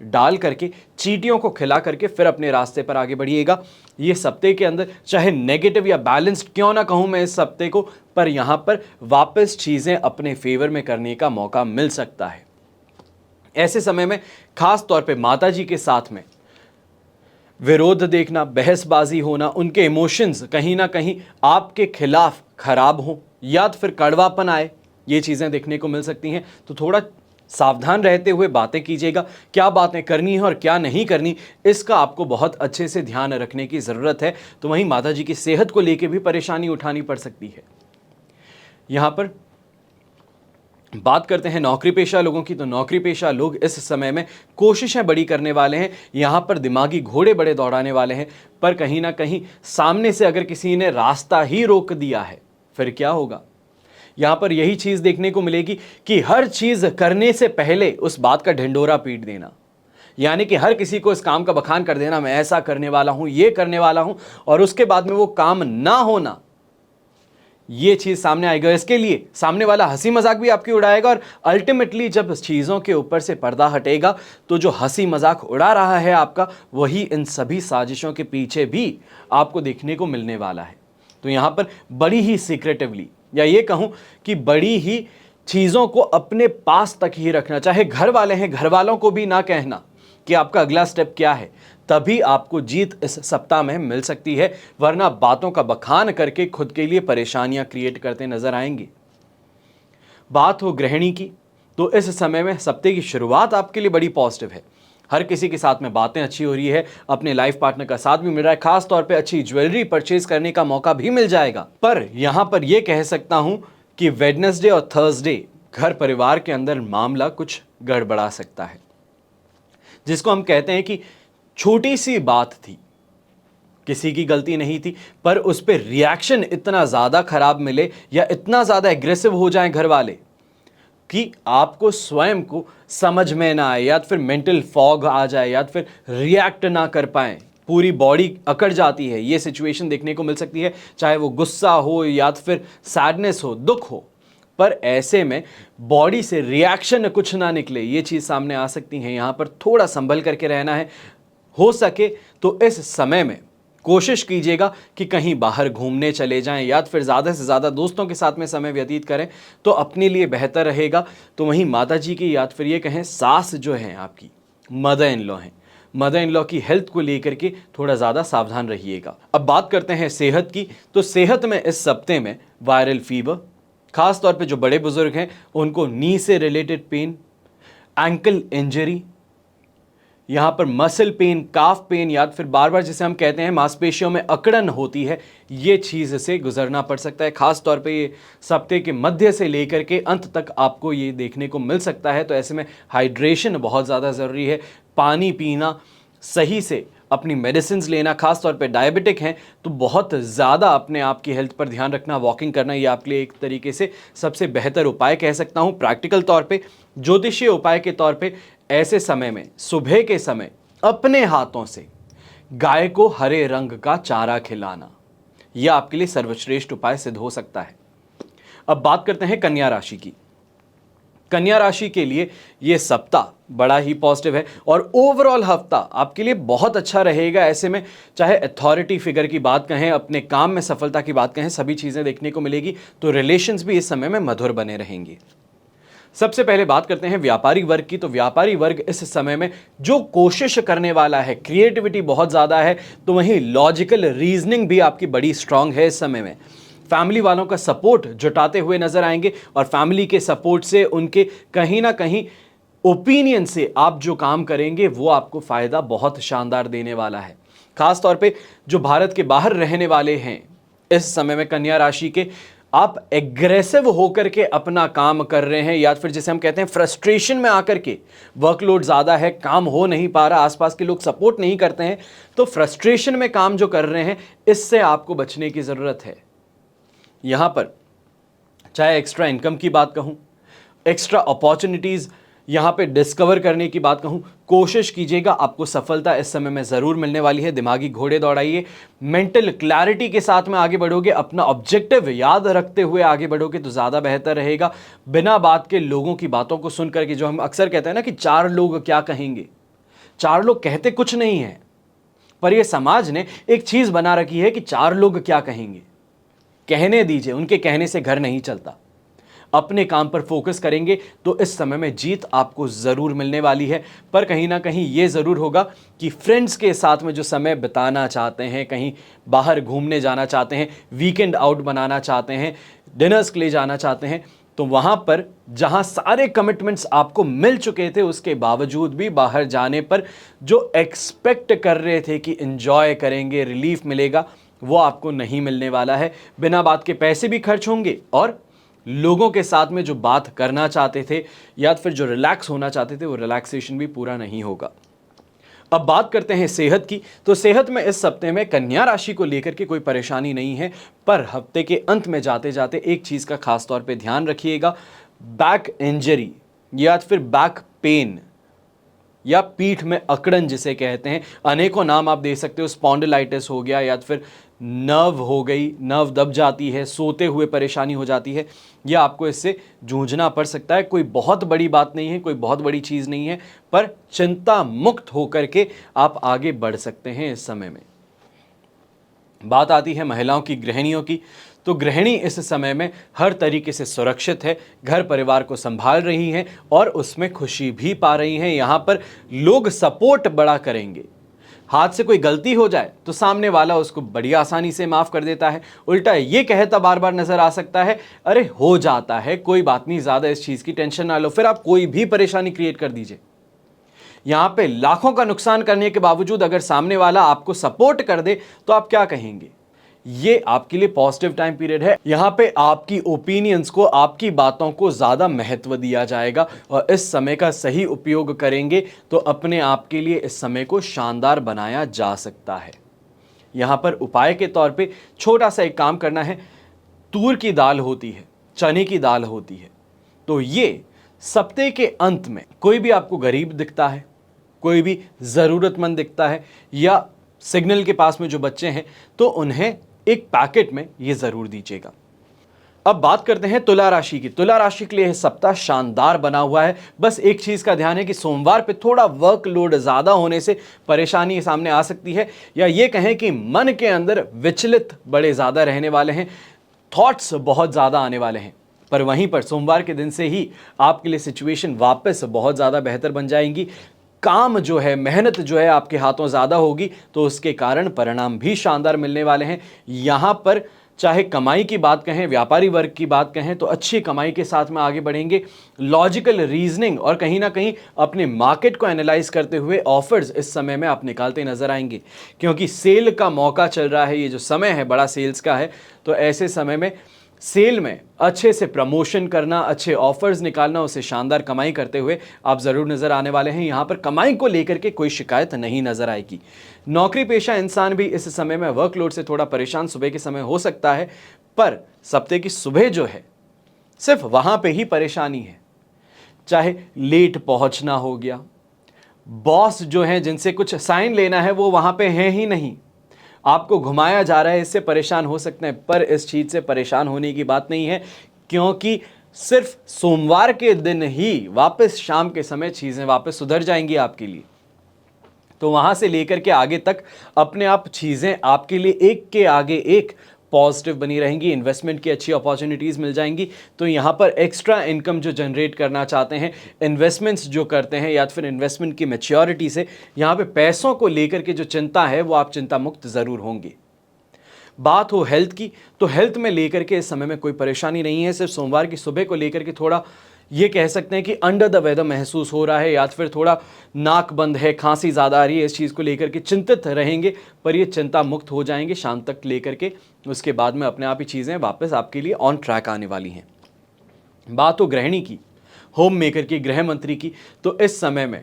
डाल करके चींटियों को खिला करके फिर अपने रास्ते पर आगे बढ़िएगा। ये सप्ताह के अंदर चाहे नेगेटिव या बैलेंस्ड क्यों ना कहूँ मैं इस सप्ताह को, पर यहाँ पर वापस चीज़ें अपने फेवर में करने का मौका मिल सकता है। ऐसे समय में खास तौर पे माता जी के साथ में विरोध देखना, बहसबाजी होना, उनके इमोशंस कहीं ना कहीं आपके खिलाफ खराब हो, या फिर कड़वापन आए, ये चीज़ें देखने को मिल सकती हैं। तो थोड़ा सावधान रहते हुए बातें कीजिएगा, क्या बातें करनी है और क्या नहीं करनी, इसका आपको बहुत अच्छे से ध्यान रखने की ज़रूरत है। तो वहीं माता जी की सेहत को लेकर भी परेशानी उठानी पड़ सकती है। यहाँ पर बात करते हैं नौकरी पेशा लोगों की, तो नौकरी पेशा लोग इस समय में कोशिशें बड़ी करने वाले हैं। यहाँ पर दिमागी घोड़े बड़े दौड़ाने वाले हैं, पर कहीं ना कहीं सामने से अगर किसी ने रास्ता ही रोक दिया है, फिर क्या होगा। यहाँ पर यही चीज़ देखने को मिलेगी कि हर चीज़ करने से पहले उस बात का ढिंढोरा पीट देना, यानी कि हर किसी को इस काम का बखान कर देना, मैं ऐसा करने वाला हूँ, ये करने वाला हूँ, और उसके बाद में वो काम ना होना, ये चीज सामने आएगा। इसके लिए सामने वाला हंसी मजाक भी आपकी उड़ाएगा और अल्टीमेटली जब चीजों के ऊपर से पर्दा हटेगा तो जो हंसी मजाक उड़ा रहा है आपका, वही इन सभी साजिशों के पीछे भी आपको देखने को मिलने वाला है। तो यहां पर बड़ी ही सीक्रेटिवली, या ये कहूं कि बड़ी ही चीजों को अपने पास तक ही रखना, चाहे घर वाले हैं, घर वालों को भी ना कहना कि आपका अगला स्टेप क्या है, तभी आपको जीत इस सप्ताह में मिल सकती है, वरना बातों का बखान करके खुद के लिए परेशानियां क्रिएट करते नजर आएंगे। बात हो गृहिणी की, तो इस समय में सप्ताह की शुरुआत आपके लिए बड़ी पॉजिटिव है। हर किसी के साथ में बातें अच्छी हो रही है, अपने लाइफ पार्टनर का साथ भी मिल रहा है, खास तौर पे अच्छी ज्वेलरी परचेज करने का मौका भी मिल जाएगा। पर यहां पर यह कह सकता हूं कि वेडनेसडे और थर्सडे घर परिवार के अंदर मामला कुछ गड़बड़ा सकता है, जिसको हम कहते हैं कि छोटी सी बात थी, किसी की गलती नहीं थी, पर उस पर रिएक्शन इतना ज्यादा खराब मिले या इतना ज्यादा एग्रेसिव हो जाएं घर वाले कि आपको स्वयं को समझ में ना आए, या फिर मेंटल फॉग आ जाए, या फिर रिएक्ट ना कर पाए, पूरी बॉडी अकड़ जाती है। ये सिचुएशन देखने को मिल सकती है, चाहे वो गुस्सा हो या फिर सैडनेस हो, दुख हो, पर ऐसे में बॉडी से रिएक्शन कुछ ना निकले, ये चीज सामने आ सकती है। यहां पर थोड़ा संभल करके रहना है। हो सके तो इस समय में कोशिश कीजिएगा कि कहीं बाहर घूमने चले जाएं, या फिर ज़्यादा से ज़्यादा दोस्तों के साथ में समय व्यतीत करें, तो अपने लिए बेहतर रहेगा। तो वहीं माता जी की, या फिर ये कहें सास जो हैं आपकी, मदर इन लॉ हैं, मदर इन लॉ की हेल्थ को लेकर के थोड़ा ज़्यादा सावधान रहिएगा। अब बात करते हैं सेहत की, तो सेहत में इस सप्ताह में वायरल फीवर, खास तौर पे जो बड़े बुजुर्ग हैं उनको नी से रिलेटेड पेन, एंकल इंजरी, यहां पर मसल पेन, काफ पेन, या फिर बार बार जिसे हम कहते हैं मांसपेशियों में अकड़न होती है, ये चीज़ से गुजरना पड़ सकता है। खास तौर पे ये सप्ताह के मध्य से लेकर के अंत तक आपको ये देखने को मिल सकता है। तो ऐसे में हाइड्रेशन बहुत ज़्यादा ज़रूरी है, पानी पीना, सही से अपनी मेडिसिन लेना, खास तौर पे डायबिटिक हैं तो बहुत ज़्यादा अपने आप की हेल्थ पर ध्यान रखना, वॉकिंग करना, ये आपके लिए एक तरीके से सबसे बेहतर उपाय कह सकता हूँ। प्रैक्टिकल तौर पे, ज्योतिषीय उपाय के तौर पे, ऐसे समय में सुबह के समय अपने हाथों से गाय को हरे रंग का चारा खिलाना, यह आपके लिए सर्वश्रेष्ठ उपाय सिद्ध हो सकता है। अब बात करते हैं कन्या राशि की। कन्या राशि के लिए यह सप्ताह बड़ा ही पॉजिटिव है और ओवरऑल हफ्ता आपके लिए बहुत अच्छा रहेगा। ऐसे में चाहे अथॉरिटी फिगर की बात कहें, अपने काम में सफलता की बात कहें, सभी चीजें देखने को मिलेगी। तो रिलेशंस भी इस समय में मधुर बने रहेंगे। सबसे पहले बात करते हैं व्यापारी वर्ग की। तो व्यापारी वर्ग इस समय में जो कोशिश करने वाला है, क्रिएटिविटी बहुत ज्यादा है, तो वहीं लॉजिकल रीजनिंग भी आपकी बड़ी स्ट्रांग है। इस समय में फैमिली वालों का सपोर्ट जुटाते हुए नजर आएंगे और फैमिली के सपोर्ट से, उनके कहीं ना कहीं ओपिनियन से आप जो काम करेंगे वो आपको फायदा बहुत शानदार देने वाला है। खास तौर पे जो भारत के बाहर रहने वाले हैं इस समय में कन्या राशि के, आप एग्रेसिव होकर के अपना काम कर रहे हैं, या फिर जिसे हम कहते हैं फ्रस्ट्रेशन में आकर के, वर्कलोड ज़्यादा है, काम हो नहीं पा रहा, आसपास के लोग सपोर्ट नहीं करते हैं, तो फ्रस्ट्रेशन में काम जो कर रहे हैं, इससे आपको बचने की ज़रूरत है। यहां पर चाहे एक्स्ट्रा इनकम की बात कहूं, एक्स्ट्रा अपॉर्चुनिटीज़ यहां पे डिस्कवर करने की बात कहूं, कोशिश कीजिएगा, आपको सफलता इस समय में ज़रूर मिलने वाली है। दिमागी घोड़े दौड़ाइए, मेंटल क्लैरिटी के साथ में आगे बढ़ोगे, अपना ऑब्जेक्टिव याद रखते हुए आगे बढ़ोगे तो ज़्यादा बेहतर रहेगा। बिना बात के लोगों की बातों को सुनकर के, जो हम अक्सर कहते हैं ना कि चार लोग क्या कहेंगे, चार लोग कहते कुछ नहीं है, पर यह समाज ने एक चीज़ बना रखी है कि चार लोग क्या कहेंगे। कहने दीजिए, उनके कहने से घर नहीं चलता। अपने काम पर फोकस करेंगे तो इस समय में जीत आपको ज़रूर मिलने वाली है। पर कहीं ना कहीं ये ज़रूर होगा कि फ्रेंड्स के साथ में जो समय बिताना चाहते हैं, कहीं बाहर घूमने जाना चाहते हैं, वीकेंड आउट बनाना चाहते हैं, डिनर्स के लिए जाना चाहते हैं, तो वहाँ पर जहाँ सारे कमिटमेंट्स आपको मिल चुके थे, उसके बावजूद भी बाहर जाने पर जो एक्सपेक्ट कर रहे थे कि एंजॉय करेंगे, रिलीफ मिलेगा, वो आपको नहीं मिलने वाला है। बिना बात के पैसे भी खर्च होंगे और लोगों के साथ में जो बात करना चाहते थे या फिर जो रिलैक्स होना चाहते थे, वो रिलैक्सेशन भी पूरा नहीं होगा। अब बात करते हैं सेहत की। तो सेहत में इस सप्ताह में कन्या राशि को लेकर के कोई परेशानी नहीं है, पर हफ्ते के अंत में जाते जाते एक चीज़ का खास तौर पे ध्यान रखिएगा, बैक इंजरी या फिर बैक पेन या पीठ में अकड़न जिसे कहते हैं, अनेकों नाम आप दे सकते हो, स्पॉन्डिलाइटिस हो गया या फिर नर्व हो गई, नर्व दब जाती है, सोते हुए परेशानी हो जाती है, या आपको इससे जूझना पड़ सकता है। कोई बहुत बड़ी बात नहीं है, कोई बहुत बड़ी चीज़ नहीं है, पर चिंता मुक्त होकर के आप आगे बढ़ सकते हैं इस समय में। बात आती है महिलाओं की, गृहिणियों की, तो गृहिणी इस समय में हर तरीके से सुरक्षित है, घर परिवार को संभाल रही हैं और उसमें खुशी भी पा रही हैं। यहाँ पर लोग सपोर्ट बड़ा करेंगे। हाथ से कोई गलती हो जाए तो सामने वाला उसको बड़ी आसानी से माफ कर देता है। उल्टा ये कहता बार बार नजर आ सकता है, अरे हो जाता है, कोई बात नहीं, ज्यादा इस चीज की टेंशन ना लो। फिर आप कोई भी परेशानी क्रिएट कर दीजिए। यहां पे लाखों का नुकसान करने के बावजूद अगर सामने वाला आपको सपोर्ट कर दे तो आप क्या कहेंगे? ये आपके लिए पॉजिटिव टाइम पीरियड है। यहां पे आपकी ओपिनियंस को, आपकी बातों को ज्यादा महत्व दिया जाएगा और इस समय का सही उपयोग करेंगे तो अपने आप के लिए इस समय को शानदार बनाया जा सकता है। यहां पर उपाय के तौर पे छोटा सा एक काम करना है। तूर की दाल होती है, चने की दाल होती है, तो ये सप्ताह के अंत में कोई भी आपको गरीब दिखता है, कोई भी जरूरतमंद दिखता है, या सिग्नल के पास में जो बच्चे हैं, तो उन्हें एक पैकेट में ये जरूर दीजिएगा। अब बात करते हैं तुला राशि की। तुला राशि के लिए यह सप्ताह शानदार बना हुआ है। बस एक चीज का ध्यान है कि सोमवार पे थोड़ा वर्कलोड ज्यादा होने से परेशानी सामने आ सकती है, या ये कहें कि मन के अंदर विचलित बड़े ज्यादा रहने वाले हैं, थॉट्स बहुत ज्यादा आने वाले हैं। पर वहीं पर सोमवार के दिन से ही आपके लिए सिचुएशन वापस बहुत ज्यादा बेहतर बन जाएंगी। काम जो है, मेहनत जो है आपके हाथों ज़्यादा होगी, तो उसके कारण परिणाम भी शानदार मिलने वाले हैं। यहाँ पर चाहे कमाई की बात कहें, व्यापारी वर्ग की बात कहें, तो अच्छी कमाई के साथ में आगे बढ़ेंगे। लॉजिकल रीजनिंग और कहीं ना कहीं अपने मार्केट को एनालाइज करते हुए ऑफर्स इस समय में आप निकालते नजर आएंगे, क्योंकि सेल का मौका चल रहा है। ये जो समय है बड़ा सेल्स का है, तो ऐसे समय में सेल में अच्छे से प्रमोशन करना, अच्छे ऑफर्स निकालना, उसे शानदार कमाई करते हुए आप ज़रूर नज़र आने वाले हैं। यहाँ पर कमाई को लेकर के कोई शिकायत नहीं नज़र आएगी। नौकरी पेशा इंसान भी इस समय में वर्कलोड से थोड़ा परेशान सुबह के समय हो सकता है, पर सप्ताह की सुबह जो है सिर्फ वहाँ पे ही परेशानी है। चाहे लेट पहुँचना हो गया, बॉस जो है जिनसे कुछ साइन लेना है वो वहाँ पे हैं ही नहीं, आपको घुमाया जा रहा है, इससे परेशान हो सकते हैं। पर इस चीज़ से परेशान होने की बात नहीं है, क्योंकि सिर्फ सोमवार के दिन ही वापस शाम के समय चीज़ें वापस सुधर जाएंगी आपके लिए। तो वहाँ से लेकर के आगे तक अपने आप चीज़ें आपके लिए एक के आगे एक पॉजिटिव बनी रहेंगी। इन्वेस्टमेंट की अच्छी अपॉर्चुनिटीज़ मिल जाएंगी। तो यहाँ पर एक्स्ट्रा इनकम जो जनरेट करना चाहते हैं, इन्वेस्टमेंट्स जो करते हैं, या फिर इन्वेस्टमेंट की मैच्योरिटी से यहाँ पे पैसों को लेकर के जो चिंता है वो आप चिंता मुक्त ज़रूर होंगे। बात हो हेल्थ की, तो हेल्थ में लेकर के इस समय में कोई परेशानी नहीं है। सिर्फ सोमवार की सुबह को लेकर के थोड़ा ये कह सकते हैं कि अंडर द वेदर महसूस हो रहा है, या फिर थोड़ा नाक बंद है, खांसी ज़्यादा आ रही है, इस चीज़ को लेकर के चिंतित रहेंगे। पर ये चिंता मुक्त हो जाएंगे शाम तक लेकर के, उसके बाद में अपने आप ही चीज़ें वापस आपके लिए ऑन ट्रैक आने वाली हैं। बात हो गृहिणी की, होम मेकर की, गृह मंत्री की, तो इस समय में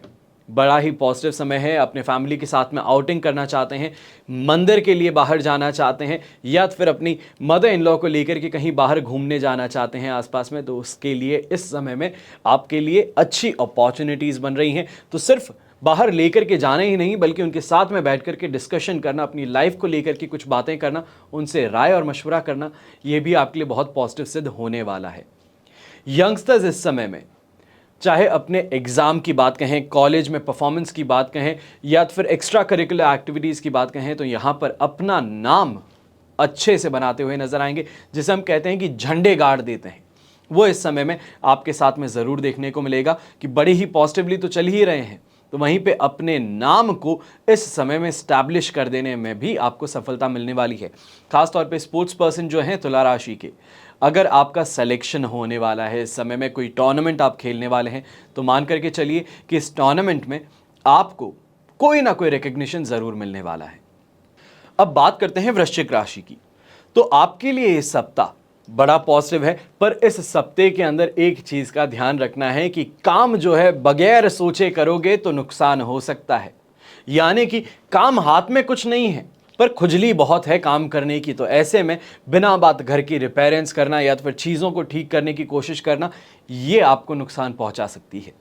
बड़ा ही पॉजिटिव समय है। अपने फैमिली के साथ में आउटिंग करना चाहते हैं, मंदिर के लिए बाहर जाना चाहते हैं, या फिर अपनी मदर इन लॉ को लेकर के कहीं बाहर घूमने जाना चाहते हैं आसपास में, तो उसके लिए इस समय में आपके लिए अच्छी अपॉर्चुनिटीज़ बन रही हैं। तो सिर्फ बाहर लेकर के जाना ही नहीं, बल्कि उनके साथ में बैठ कर के डिस्कशन करना, अपनी लाइफ को लेकर के कुछ बातें करना, उनसे राय और मशवरा करना, ये भी आपके लिए बहुत पॉजिटिव सिद्ध होने वाला है। यंगस्टर्स इस समय में चाहे अपने एग्ज़ाम की बात कहें, कॉलेज में परफॉर्मेंस की बात कहें, या फिर एक्स्ट्रा करिकुलर एक्टिविटीज़ की बात कहें, तो यहाँ पर अपना नाम अच्छे से बनाते हुए नजर आएंगे, जिसे हम कहते हैं कि झंडे गाड़ देते हैं। वो इस समय में आपके साथ में ज़रूर देखने को मिलेगा कि बड़े ही पॉजिटिवली तो चल ही रहे हैं, तो वहीं पे अपने नाम को इस समय में स्टैब्लिश कर देने में भी आपको सफलता मिलने वाली है। खासतौर पे स्पोर्ट्स पर्सन जो हैं तुला राशि के, अगर आपका सिलेक्शन होने वाला है इस समय में, कोई टूर्नामेंट आप खेलने वाले हैं, तो मान करके चलिए कि इस टूर्नामेंट में आपको कोई ना कोई रिकग्निशन ज़रूर मिलने वाला है। अब बात करते हैं वृश्चिक राशि की, तो आपके लिए ये सप्ताह बड़ा पॉजिटिव है। पर इस सप्ताह के अंदर एक चीज़ का ध्यान रखना है कि काम जो है बगैर सोचे करोगे तो नुकसान हो सकता है। यानी कि काम हाथ में कुछ नहीं है, पर खुजली बहुत है काम करने की, तो ऐसे में बिना बात घर की रिपेयरेंस करना या फिर चीज़ों को ठीक करने की कोशिश करना, ये आपको नुकसान पहुंचा सकती है।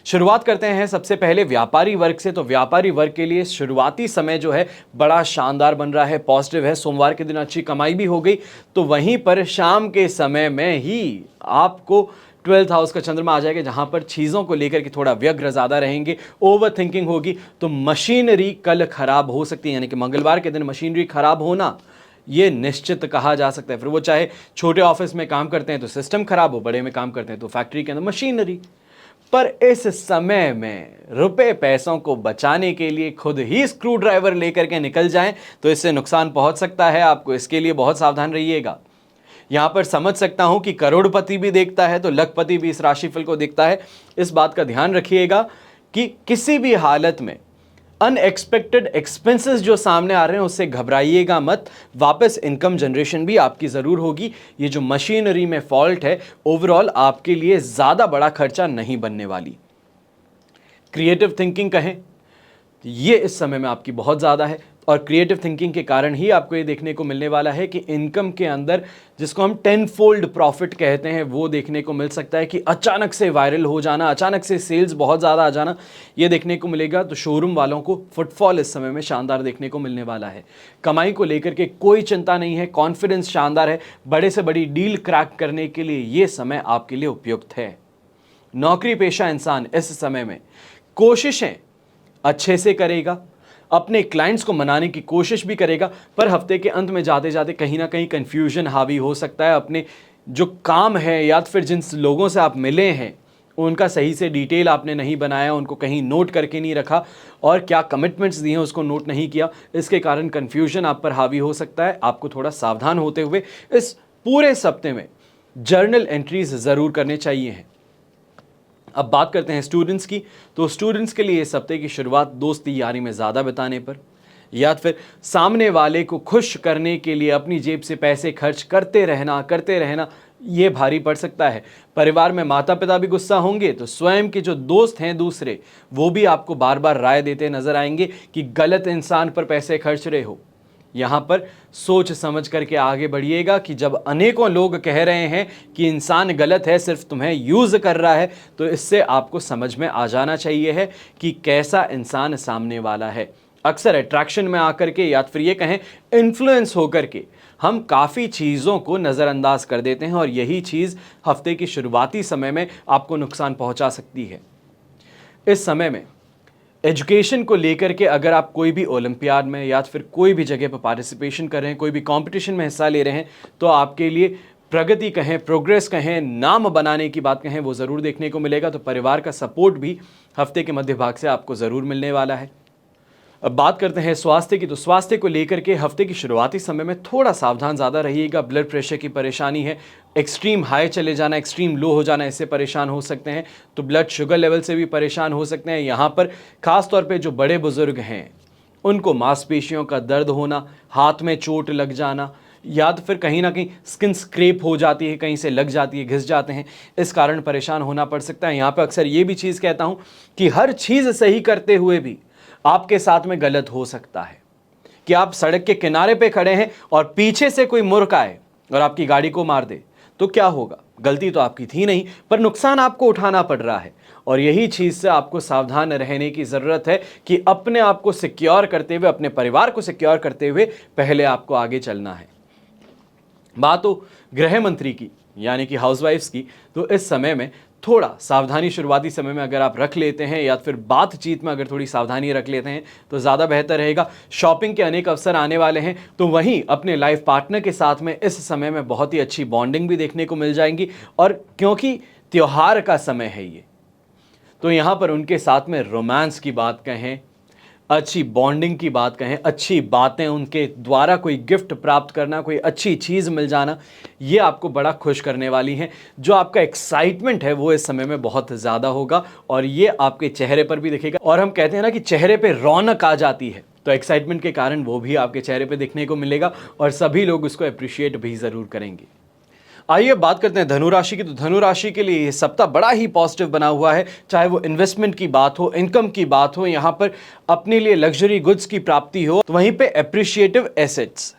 शुरुआत करते हैं सबसे पहले व्यापारी वर्ग से। तो व्यापारी वर्ग के लिए शुरुआती समय जो है बड़ा शानदार बन रहा है, पॉजिटिव है। सोमवार के दिन अच्छी कमाई भी हो गई। तो वहीं पर शाम के समय में ही आपको 12th हाउस का चंद्रमा आ जाएगा, जहां पर चीज़ों को लेकर के थोड़ा व्यग्र ज़्यादा रहेंगे, ओवर थिंकिंग होगी। तो मशीनरी कल खराब हो सकती है, यानी कि मंगलवार के दिन मशीनरी खराब होना ये निश्चित कहा जा सकता है। फिर वो चाहे छोटे ऑफिस में काम करते हैं तो सिस्टम खराब हो, बड़े में काम करते हैं तो फैक्ट्री के अंदर मशीनरी। पर इस समय में रुपए पैसों को बचाने के लिए खुद ही स्क्रू ड्राइवर लेकर के निकल जाएं तो इससे नुकसान पहुंच सकता है आपको। इसके लिए बहुत सावधान रहिएगा। यहां पर समझ सकता हूं कि करोड़पति भी देखता है तो लखपति भी इस राशिफल को देखता है। इस बात का ध्यान रखिएगा कि किसी भी हालत में अनएक्सपेक्टेड एक्सपेंसेस जो सामने आ रहे हैं उससे घबराइएगा मत। वापस इनकम जनरेशन भी आपकी ज़रूर होगी। ये जो मशीनरी में फॉल्ट है ओवरऑल आपके लिए ज़्यादा बड़ा खर्चा नहीं बनने वाली। क्रिएटिव थिंकिंग कहें ये इस समय में आपकी बहुत ज़्यादा है, और क्रिएटिव थिंकिंग के कारण ही आपको ये देखने को मिलने वाला है कि इनकम के अंदर जिसको हम 10-fold प्रॉफिट कहते हैं वो देखने को मिल सकता है कि अचानक से वायरल हो जाना, अचानक से सेल्स बहुत ज़्यादा आ जाना, ये देखने को मिलेगा। तो शोरूम वालों को फुटफॉल इस समय में शानदार देखने को मिलने वाला है। कमाई को लेकर के कोई चिंता नहीं है, कॉन्फिडेंस शानदार है। बड़े से बड़ी डील क्रैक करने के लिए ये समय आपके लिए उपयुक्त है। नौकरी पेशा इंसान इस समय में कोशिशें अच्छे से करेगा, अपने क्लाइंट्स को मनाने की कोशिश भी करेगा, पर हफ्ते के अंत में जाते जाते कहीं ना कहीं कंफ्यूजन हावी हो सकता है। अपने जो काम है या फिर जिन लोगों से आप मिले हैं उनका सही से डिटेल आपने नहीं बनाया, उनको कहीं नोट करके नहीं रखा, और क्या कमिटमेंट्स दिए हैं उसको नोट नहीं किया। इसके कारण कंफ्यूजन आप पर हावी हो सकता है। आपको थोड़ा सावधान होते हुए इस पूरे सप्ताह में जर्नल एंट्रीज ज़रूर करने चाहिए हैं। अब बात करते हैं स्टूडेंट्स की। तो स्टूडेंट्स के लिए इस हफ्ते की शुरुआत दोस्ती यारी में ज़्यादा बिताने पर या फिर सामने वाले को खुश करने के लिए अपनी जेब से पैसे खर्च करते रहना ये भारी पड़ सकता है। परिवार में माता पिता भी गुस्सा होंगे तो स्वयं के जो दोस्त हैं दूसरे वो भी आपको बार बार राय देते नजर आएंगे कि गलत इंसान पर पैसे खर्च रहे हो। यहाँ पर सोच समझ करके आगे बढ़िएगा कि जब अनेकों लोग कह रहे हैं कि इंसान गलत है, सिर्फ तुम्हें यूज़ कर रहा है, तो इससे आपको समझ में आ जाना चाहिए है कि कैसा इंसान सामने वाला है। अक्सर अट्रैक्शन में आकर के या फिर ये कहें इन्फ्लुएंस होकर के हम काफ़ी चीज़ों को नज़रअंदाज कर देते हैं, और यही चीज़ हफ्ते की शुरुआती समय में आपको नुकसान पहुँचा सकती है। इस समय में एजुकेशन को लेकर के अगर आप कोई भी ओलंपियाड में या फिर कोई भी जगह पर पार्टिसिपेशन कर रहे हैं, कोई भी कंपटीशन में हिस्सा ले रहे हैं, तो आपके लिए प्रगति कहें, प्रोग्रेस कहें, नाम बनाने की बात कहें, वो ज़रूर देखने को मिलेगा। तो परिवार का सपोर्ट भी हफ्ते के मध्य भाग से आपको ज़रूर मिलने वाला है। अब बात करते हैं स्वास्थ्य की। तो स्वास्थ्य को लेकर के हफ्ते की शुरुआती समय में थोड़ा सावधान ज़्यादा रहिएगा। ब्लड प्रेशर की परेशानी है, एक्सट्रीम हाई चले जाना, एक्सट्रीम लो हो जाना, इससे परेशान हो सकते हैं। तो ब्लड शुगर लेवल से भी परेशान हो सकते हैं। यहाँ पर ख़ास तौर पे जो बड़े बुज़ुर्ग हैं उनको मांसपेशियों का दर्द होना, हाथ में चोट लग जाना, या तो फिर कहीं ना कहीं स्किन स्क्रैप हो जाती है, कहीं से लग जाती है, घिस जाते हैं, इस कारण परेशान होना पड़ सकता है। यहाँ पर अक्सर ये भी चीज़ कहता हूँ कि हर चीज़ सही करते हुए भी आपके साथ में गलत हो सकता है। कि आप सड़क के किनारे पे खड़े हैं और पीछे से कोई मूर्ख आए और आपकी गाड़ी को मार दे तो क्या होगा? गलती तो आपकी थी नहीं, पर नुकसान आपको उठाना पड़ रहा है। और यही चीज़ से आपको सावधान रहने की ज़रूरत है कि अपने आप को सिक्योर करते हुए, अपने परिवार को सिक्योर करते हुए पहले आपको आगे चलना है। बात हो गृह मंत्री की यानी कि हाउसवाइफ्स की, तो इस समय में थोड़ा सावधानी शुरुआती समय में अगर आप रख लेते हैं या फिर बातचीत में अगर थोड़ी सावधानी रख लेते हैं तो ज़्यादा बेहतर रहेगा। शॉपिंग के अनेक अवसर आने वाले हैं, तो वहीं अपने लाइफ पार्टनर के साथ में इस समय में बहुत ही अच्छी बॉन्डिंग भी देखने को मिल जाएंगी। और क्योंकि त्यौहार का समय है ये, तो यहाँ पर उनके साथ में रोमांस की बात कहें, अच्छी बॉन्डिंग की बात कहें, अच्छी बातें, उनके द्वारा कोई गिफ्ट प्राप्त करना, कोई अच्छी चीज़ मिल जाना, ये आपको बड़ा खुश करने वाली हैं। जो आपका एक्साइटमेंट है वो इस समय में बहुत ज़्यादा होगा और ये आपके चेहरे पर भी दिखेगा। और हम कहते हैं ना कि चेहरे पे रौनक आ जाती है, तो एक्साइटमेंट के कारण वो भी आपके चेहरे पे दिखने को मिलेगा और सभी लोग उसको अप्रिशिएट भी ज़रूर करेंगे। आइए बात करते हैं धनु राशि की। तो धनु राशि के लिए ये सप्ताह बड़ा ही पॉजिटिव बना हुआ है, चाहे वो इन्वेस्टमेंट की बात हो, इनकम की बात हो, यहाँ पर अपने लिए लग्जरी गुड्स की प्राप्ति हो, तो वहीं पे एप्रिशिएटिव एसेट्स,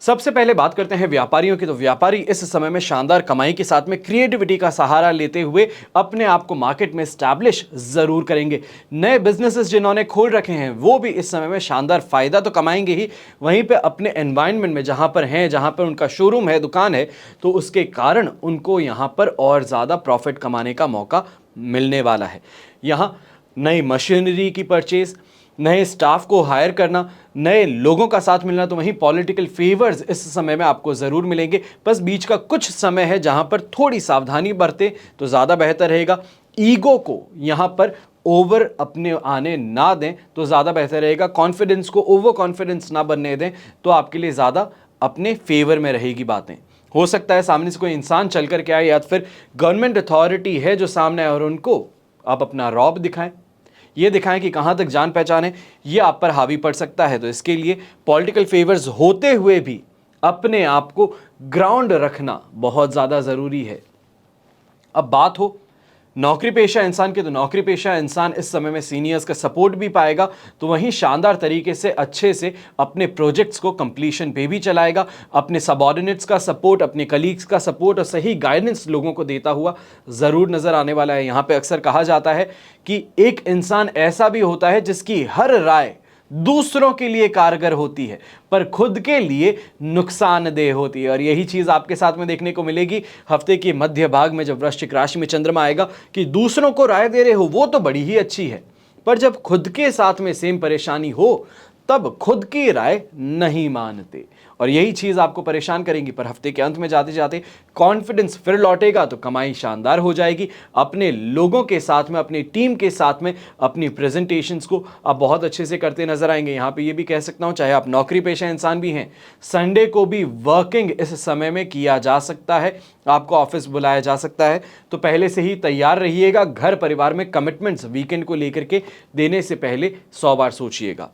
सबसे पहले बात करते हैं व्यापारियों की। तो व्यापारी इस समय में शानदार कमाई के साथ में क्रिएटिविटी का सहारा लेते हुए अपने आप को मार्केट में स्टैब्लिश जरूर करेंगे। नए बिजनेसेस जिन्होंने खोल रखे हैं वो भी इस समय में शानदार फायदा तो कमाएंगे ही, वहीं पे अपने एनवायरनमेंट में जहां पर हैं, जहां पर उनका शोरूम है, दुकान है, तो उसके कारण उनको यहां पर और ज्यादा प्रॉफिट कमाने का मौका मिलने वाला है। यहां नई मशीनरी की परचेज, नए स्टाफ को हायर करना, नए लोगों का साथ मिलना, तो वहीं पॉलिटिकल फेवर्स इस समय में आपको ज़रूर मिलेंगे। बस बीच का कुछ समय है जहां पर थोड़ी सावधानी बरतें तो ज़्यादा बेहतर रहेगा। ईगो को यहां पर ओवर अपने आने ना दें तो ज़्यादा बेहतर रहेगा। कॉन्फिडेंस को ओवर कॉन्फिडेंस ना बनने दें तो आपके लिए ज़्यादा अपने फेवर में रहेगी बातें। हो सकता है सामने से कोई इंसान चल कर के आए या फिर गवर्नमेंट अथॉरिटी है जो सामने आए और उनको आप अपना रौब दिखाएं, ये दिखाएं कि कहां तक जान पहचान है, ये आप पर हावी पड़ सकता है। तो इसके लिए पॉलिटिकल फेवर्स होते हुए भी अपने आप को ग्राउंड रखना बहुत ज़्यादा ज़रूरी है। अब बात हो नौकरी पेशा इंसान की, तो नौकरी पेशा इंसान इस समय में सीनियर्स का सपोर्ट भी पाएगा, तो वहीं शानदार तरीके से अच्छे से अपने प्रोजेक्ट्स को कंप्लीशन पे भी चलाएगा। अपने सबऑर्डिनेट्स का सपोर्ट, अपने कलीग्स का सपोर्ट और सही गाइडेंस लोगों को देता हुआ ज़रूर नज़र आने वाला है। यहाँ पे अक्सर कहा जाता है कि एक इंसान ऐसा भी होता है जिसकी हर राय दूसरों के लिए कारगर होती है पर खुद के लिए नुकसानदेह होती है, और यही चीज़ आपके साथ में देखने को मिलेगी हफ्ते के मध्य भाग में जब वृश्चिक राशि में चंद्रमा आएगा कि दूसरों को राय दे रहे हो वो तो बड़ी ही अच्छी है, पर जब खुद के साथ में सेम परेशानी हो तब खुद की राय नहीं मानते, और यही चीज़ आपको परेशान करेंगी। पर हफ्ते के अंत में जाते जाते कॉन्फिडेंस फिर लौटेगा तो कमाई शानदार हो जाएगी। अपने लोगों के साथ में, अपनी टीम के साथ में अपनी प्रेजेंटेशंस को आप बहुत अच्छे से करते नजर आएंगे। यहाँ पे ये भी कह सकता हूँ, चाहे आप नौकरी पेशा इंसान भी हैं, संडे को भी वर्किंग इस समय में किया जा सकता है, आपको ऑफिस बुलाया जा सकता है, तो पहले से ही तैयार रहिएगा। घर परिवार में कमिटमेंट्स वीकेंड को लेकर के देने से पहले 100 बार सोचिएगा।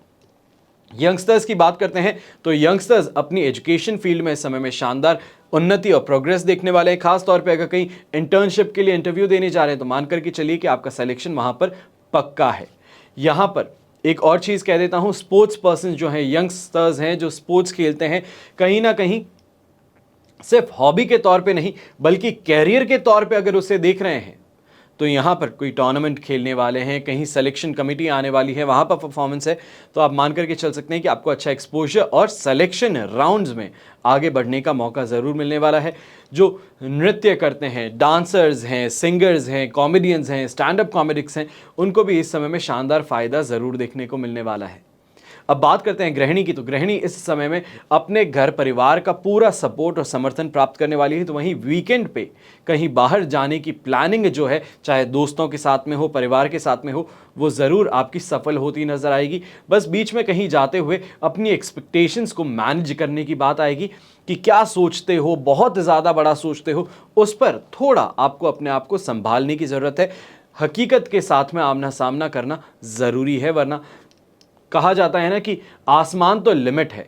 यंगस्टर्स की बात करते हैं तो यंगस्टर्स अपनी एजुकेशन फील्ड में इस समय में शानदार उन्नति और प्रोग्रेस देखने वाले हैं। खास तौर पे अगर कहीं इंटर्नशिप के लिए इंटरव्यू देने जा रहे हैं तो मान करके चलिए कि आपका सिलेक्शन वहां पर पक्का है। यहां पर एक और चीज कह देता हूं, स्पोर्ट्स पर्सन जो हैं, यंगस्टर्स हैं जो स्पोर्ट्स खेलते हैं, कहीं ना कहीं सिर्फ हॉबी के तौर पे नहीं बल्कि कैरियर के तौर पे अगर उसे देख रहे हैं तो यहाँ पर कोई टूर्नामेंट खेलने वाले हैं, कहीं सिलेक्शन कमेटी आने वाली है, वहाँ पर परफॉर्मेंस है, तो आप मान करके चल सकते हैं कि आपको अच्छा एक्सपोजर और सिलेक्शन राउंड्स में आगे बढ़ने का मौका ज़रूर मिलने वाला है। जो नृत्य करते हैं, डांसर्स हैं, सिंगर्स हैं, कॉमेडियंस हैं, स्टैंड अप कॉमेडिक्स हैं, उनको भी इस समय में शानदार फ़ायदा ज़रूर देखने को मिलने वाला है। अब बात करते हैं गृहिणी की, तो गृहिणी इस समय में अपने घर परिवार का पूरा सपोर्ट और समर्थन प्राप्त करने वाली है। तो वहीं वीकेंड पे कहीं बाहर जाने की प्लानिंग जो है, चाहे दोस्तों के साथ में हो, परिवार के साथ में हो, वो ज़रूर आपकी सफल होती नज़र आएगी। बस बीच में कहीं जाते हुए अपनी एक्सपेक्टेशंस को मैनेज करने की बात आएगी कि क्या सोचते हो, बहुत ज़्यादा बड़ा सोचते हो, उस पर थोड़ा आपको अपने आप को संभालने की ज़रूरत है। हकीकत के साथ में आमना सामना करना ज़रूरी है, वरना कहा जाता है ना कि आसमान तो लिमिट है,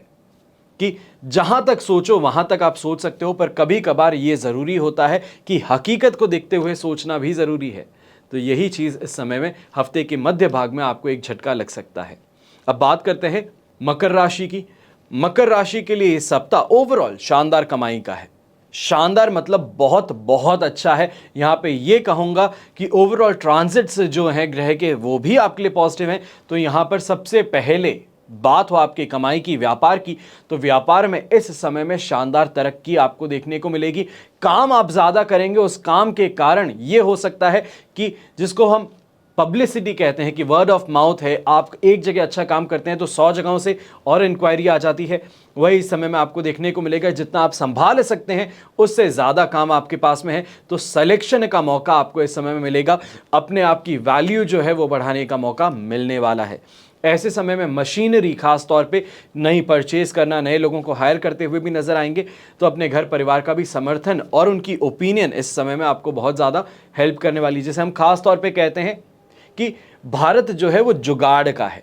कि जहां तक सोचो वहां तक आप सोच सकते हो, पर कभी कभार ये ज़रूरी होता है कि हकीकत को देखते हुए सोचना भी ज़रूरी है। तो यही चीज़ इस समय में हफ्ते के मध्य भाग में आपको एक झटका लग सकता है। अब बात करते हैं मकर राशि की। मकर राशि के लिए इस सप्ताह ओवरऑल शानदार कमाई का है। शानदार मतलब बहुत बहुत अच्छा है। यहाँ पे ये कहूँगा कि ओवरऑल ट्रांजिट्स जो हैं ग्रह के वो भी आपके लिए पॉजिटिव हैं। तो यहाँ पर सबसे पहले बात हो आपकी कमाई की, व्यापार की, तो व्यापार में इस समय में शानदार तरक्की आपको देखने को मिलेगी। काम आप ज़्यादा करेंगे, उस काम के कारण ये हो सकता है कि जिसको हम पब्लिसिटी कहते हैं कि वर्ड ऑफ माउथ है, आप एक जगह अच्छा काम करते हैं तो 100 जगहों से और इंक्वायरी आ जाती है। वही इस समय में आपको देखने को मिलेगा, जितना आप संभाल सकते हैं उससे ज़्यादा काम आपके पास में है, तो सिलेक्शन का मौका आपको इस समय में मिलेगा। अपने आप की वैल्यू जो है वो बढ़ाने का मौका मिलने वाला है। ऐसे समय में मशीनरी खास तौर पे नई परचेज करना, नए लोगों को हायर करते हुए भी नजर आएंगे, तो अपने घर परिवार का भी समर्थन और उनकी ओपिनियन इस समय में आपको बहुत ज़्यादा हेल्प करने वाली। जैसे हम खास तौर पे कहते हैं कि भारत जो है वो जुगाड़ का है।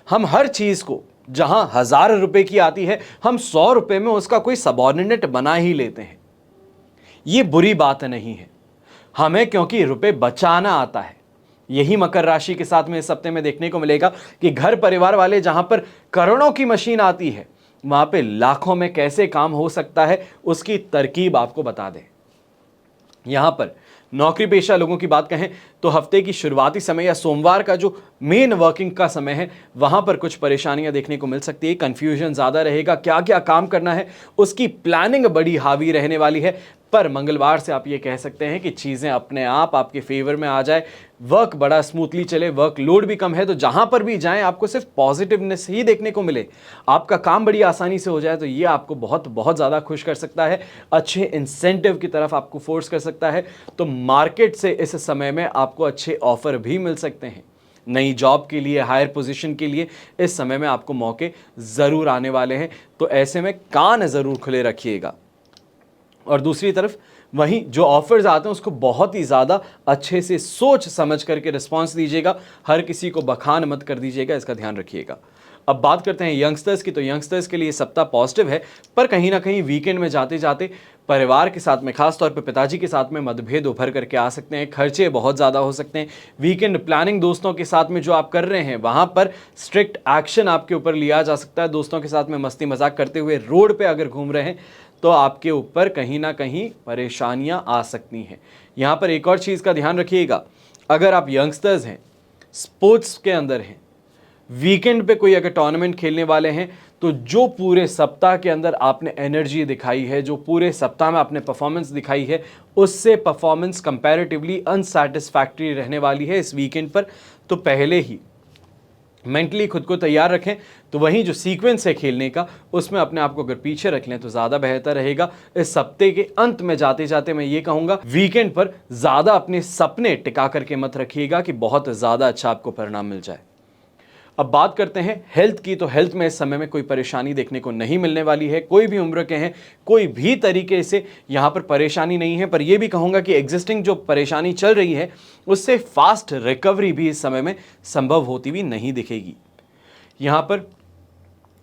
हम हर चीज़ को जहां 1000 रुपए की आती है, हम 100 रुपए में उसका कोई सबऑर्डिनेट बना ही लेते हैं। ये बुरी बात नहीं है हमें, क्योंकि रुपए बचाना आता है। यही मकर राशि के साथ में इस हफ्ते में देखने को मिलेगा कि घर परिवार वाले जहां पर करोड़ों की मशीन आती है, वहां पे लाखों में कैसे काम हो सकता है उसकी तरकीब आपको बता दें। यहां पर नौकरी पेशा लोगों की बात कहें तो हफ्ते की शुरुआती समय या सोमवार का जो मेन वर्किंग का समय है वहां पर कुछ परेशानियां देखने को मिल सकती है। कंफ्यूजन ज्यादा रहेगा, क्या क्या काम करना है उसकी प्लानिंग बड़ी हावी रहने वाली है। पर मंगलवार से आप ये कह सकते हैं कि चीजें अपने आप आपके फेवर में आ जाए, वर्क बड़ा स्मूथली चले, वर्क लोड भी कम है, तो जहां पर भी जाएं आपको सिर्फ पॉजिटिवनेस ही देखने को मिले, आपका काम बड़ी आसानी से हो जाए, तो ये आपको बहुत बहुत ज़्यादा खुश कर सकता है, अच्छे इंसेंटिव की तरफ आपको फोर्स कर सकता है। तो मार्केट से इस समय में आपको अच्छे ऑफर भी मिल सकते हैं। नई जॉब के लिए, हायर पोजीशन के लिए इस समय में आपको मौके ज़रूर आने वाले हैं, तो ऐसे में कान ज़रूर खुले रखिएगा। और दूसरी तरफ वहीं जो ऑफर्स आते हैं उसको बहुत ही ज़्यादा अच्छे से सोच समझ करके रिस्पॉन्स दीजिएगा, हर किसी को बखान मत कर दीजिएगा, इसका ध्यान रखिएगा। अब बात करते हैं यंगस्टर्स की, तो यंगस्टर्स के लिए सप्ताह पॉजिटिव है, पर कहीं ना कहीं वीकेंड में जाते जाते परिवार के साथ में, खासतौर पर पिताजी के साथ में मतभेद उभर करके आ सकते हैं, खर्चे बहुत ज़्यादा हो सकते हैं। वीकेंड प्लानिंग दोस्तों के साथ में जो आप कर रहे हैं वहाँ पर स्ट्रिक्ट एक्शन आपके ऊपर लिया जा सकता है। दोस्तों के साथ में मस्ती मजाक करते हुए रोड पर अगर घूम रहे हैं तो आपके ऊपर कहीं ना कहीं परेशानियां आ सकती हैं। यहां पर एक और चीज़ का ध्यान रखिएगा, अगर आप यंगस्टर्स हैं, स्पोर्ट्स के अंदर हैं, वीकेंड पे कोई अगर टूर्नामेंट खेलने वाले हैं, तो जो पूरे सप्ताह के अंदर आपने एनर्जी दिखाई है, जो पूरे सप्ताह में आपने परफॉर्मेंस दिखाई है, उससे परफॉर्मेंस कंपैरेटिवली अनसैटिस्फैक्टरी रहने वाली है इस वीकेंड पर। तो पहले ही मेंटली खुद को तैयार रखें। तो वहीं जो सीक्वेंस है खेलने का, उसमें अपने आप को अगर पीछे रख लें तो ज़्यादा बेहतर रहेगा। इस हफ्ते के अंत में जाते जाते मैं ये कहूँगा, वीकेंड पर ज़्यादा अपने सपने टिका करके मत रखिएगा कि बहुत ज़्यादा अच्छा आपको परिणाम मिल जाए। अब बात करते हैं हेल्थ की, तो हेल्थ में इस समय में कोई परेशानी देखने को नहीं मिलने वाली है। कोई भी उम्र के हैं, कोई भी तरीके से यहाँ पर परेशानी नहीं है, पर यह भी कहूँगा कि एग्जिस्टिंग जो परेशानी चल रही है उससे फास्ट रिकवरी भी इस समय में संभव होती हुई नहीं दिखेगी। यहाँ पर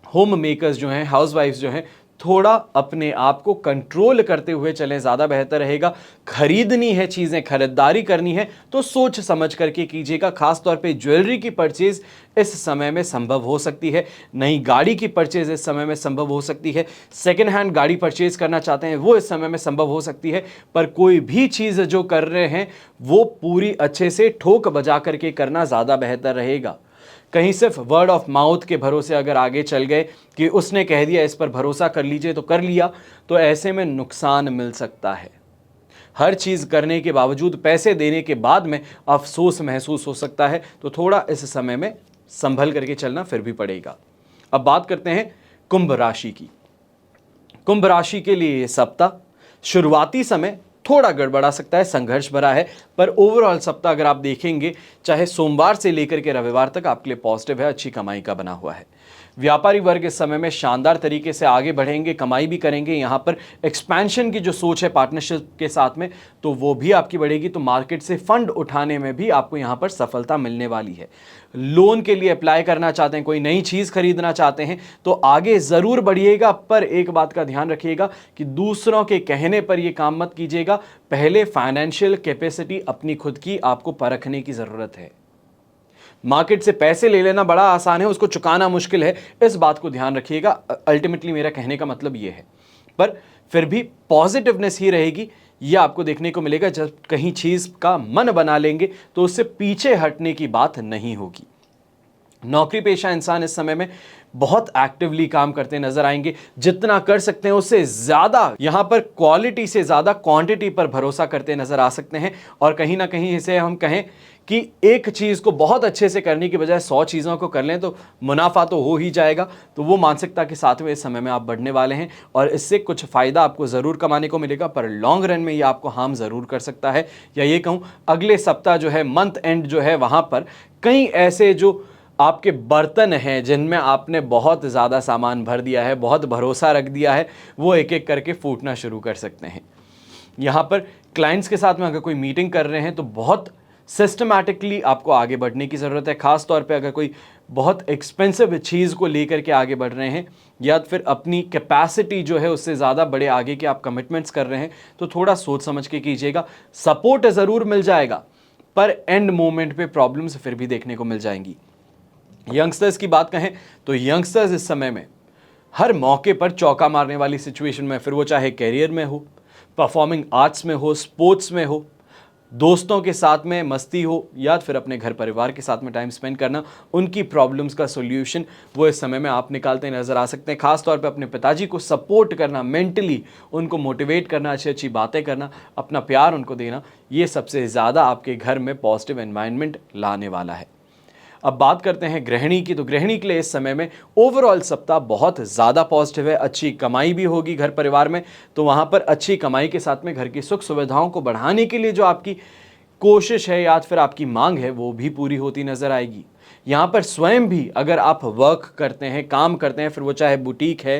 होम मेकर्स जो हैं, हाउसवाइफ्स जो हैं, थोड़ा अपने आप को कंट्रोल करते हुए चलें, ज़्यादा बेहतर रहेगा। खरीदनी है चीज़ें, खरीदारी करनी है तो सोच समझ करके कीजिएगा। खासतौर पे ज्वेलरी की परचेज इस समय में संभव हो सकती है, नई गाड़ी की परचेज इस समय में संभव हो सकती है, सेकेंड हैंड गाड़ी परचेज करना चाहते हैं वो इस समय में संभव हो सकती है। पर कोई भी चीज़ जो कर रहे हैं वो पूरी अच्छे से ठोक बजा करके करना ज़्यादा बेहतर रहेगा। कहीं सिर्फ वर्ड ऑफ माउथ के भरोसे अगर आगे चल गए कि उसने कह दिया इस पर भरोसा कर लीजिए तो कर लिया, तो ऐसे में नुकसान मिल सकता है। हर चीज़ करने के बावजूद पैसे देने के बाद में अफसोस महसूस हो सकता है, तो थोड़ा इस समय में संभल करके चलना फिर भी पड़ेगा। अब बात करते हैं कुंभ राशि की। कुंभ राशि के लिए ये सप्ताह शुरुआती समय थोड़ा गड़बड़ा सकता है, संघर्ष भरा है, पर ओवरऑल सप्ताह अगर आप देखेंगे, चाहे सोमवार से लेकर के रविवार तक आपके लिए पॉजिटिव है, अच्छी कमाई का बना हुआ है। व्यापारी वर्ग इस समय में शानदार तरीके से आगे बढ़ेंगे, कमाई भी करेंगे। यहाँ पर एक्सपेंशन की जो सोच है पार्टनरशिप के साथ में, तो वो भी आपकी बढ़ेगी। तो मार्केट से फंड उठाने में भी आपको यहाँ पर सफलता मिलने वाली है। लोन के लिए अप्लाई करना चाहते हैं, कोई नई चीज़ खरीदना चाहते हैं, तो आगे ज़रूर बढ़िएगा। पर एक बात का ध्यान रखिएगा कि दूसरों के कहने पर ये काम मत कीजिएगा। पहले फाइनेंशियल कैपेसिटी अपनी खुद की आपको परखने की ज़रूरत है। मार्केट से पैसे ले लेना बड़ा आसान है, उसको चुकाना मुश्किल है, इस बात को ध्यान रखिएगा। अल्टीमेटली मेरा कहने का मतलब ये है, पर फिर भी पॉजिटिवनेस ही रहेगी। ये आपको देखने को मिलेगा, जब कहीं चीज़ का मन बना लेंगे तो उससे पीछे हटने की बात नहीं होगी। नौकरी पेशा इंसान इस समय में बहुत एक्टिवली काम करते नजर आएंगे। जितना कर सकते हैं उससे ज़्यादा यहाँ पर क्वालिटी से ज़्यादा क्वांटिटी पर भरोसा करते नजर आ सकते हैं। और कहीं ना कहीं इसे हम कहें कि एक चीज़ को बहुत अच्छे से करने की बजाय 100 चीज़ों को कर लें तो मुनाफा तो हो ही जाएगा। तो वो मानसिकता के साथ में इस समय में आप बढ़ने वाले हैं और इससे कुछ फ़ायदा आपको ज़रूर कमाने को मिलेगा, पर लॉन्ग रन में ये आपको हार्म ज़रूर कर सकता है। या ये कहूँ, अगले सप्ताह जो है, मंथ एंड जो है, वहाँ पर कई ऐसे जो आपके बर्तन हैं जिनमें आपने बहुत ज़्यादा सामान भर दिया है, बहुत भरोसा रख दिया है, वो एक एक करके फूटना शुरू कर सकते हैं। यहाँ पर क्लाइंट्स के साथ में अगर कोई मीटिंग कर रहे हैं तो बहुत सिस्टमैटिकली आपको आगे बढ़ने की ज़रूरत है। ख़ास तौर पे अगर कोई बहुत एक्सपेंसिव चीज़ को लेकर के आगे बढ़ रहे हैं या फिर अपनी कैपेसिटी जो है उससे ज़्यादा बड़े आगे के आप कमिटमेंट्स कर रहे हैं, तो थोड़ा सोच समझ के कीजिएगा। सपोर्ट ज़रूर मिल जाएगा, पर एंड मोमेंट पे प्रॉब्लम्स फिर भी देखने को मिल जाएंगी। यंगस्टर्स की बात कहें तो यंगस्टर्स इस समय में हर मौके पर चौका मारने वाली सिचुएशन में, फिर वो चाहे करियर में हो, परफॉर्मिंग आर्ट्स में हो, स्पोर्ट्स में हो, दोस्तों के साथ में मस्ती हो, या फिर अपने घर परिवार के साथ में टाइम स्पेंड करना, उनकी प्रॉब्लम्स का सॉल्यूशन वो इस समय में आप निकालते नज़र आ सकते हैं। खास तौर पे अपने पिताजी को सपोर्ट करना, मेंटली उनको मोटिवेट करना, अच्छी अच्छी बातें करना, अपना प्यार उनको देना, ये सबसे ज़्यादा आपके घर में पॉजिटिव एनवायरनमेंट लाने वाला है। अब बात करते हैं गृहिणी की, तो गृहिणी के लिए इस समय में ओवरऑल सप्ताह बहुत ज़्यादा पॉजिटिव है। अच्छी कमाई भी होगी घर परिवार में, तो वहाँ पर अच्छी कमाई के साथ में घर की सुख सुविधाओं को बढ़ाने के लिए जो आपकी कोशिश है या फिर आपकी मांग है वो भी पूरी होती नज़र आएगी। यहाँ पर स्वयं भी अगर आप वर्क करते हैं, काम करते हैं, फिर वो चाहे बुटीक है,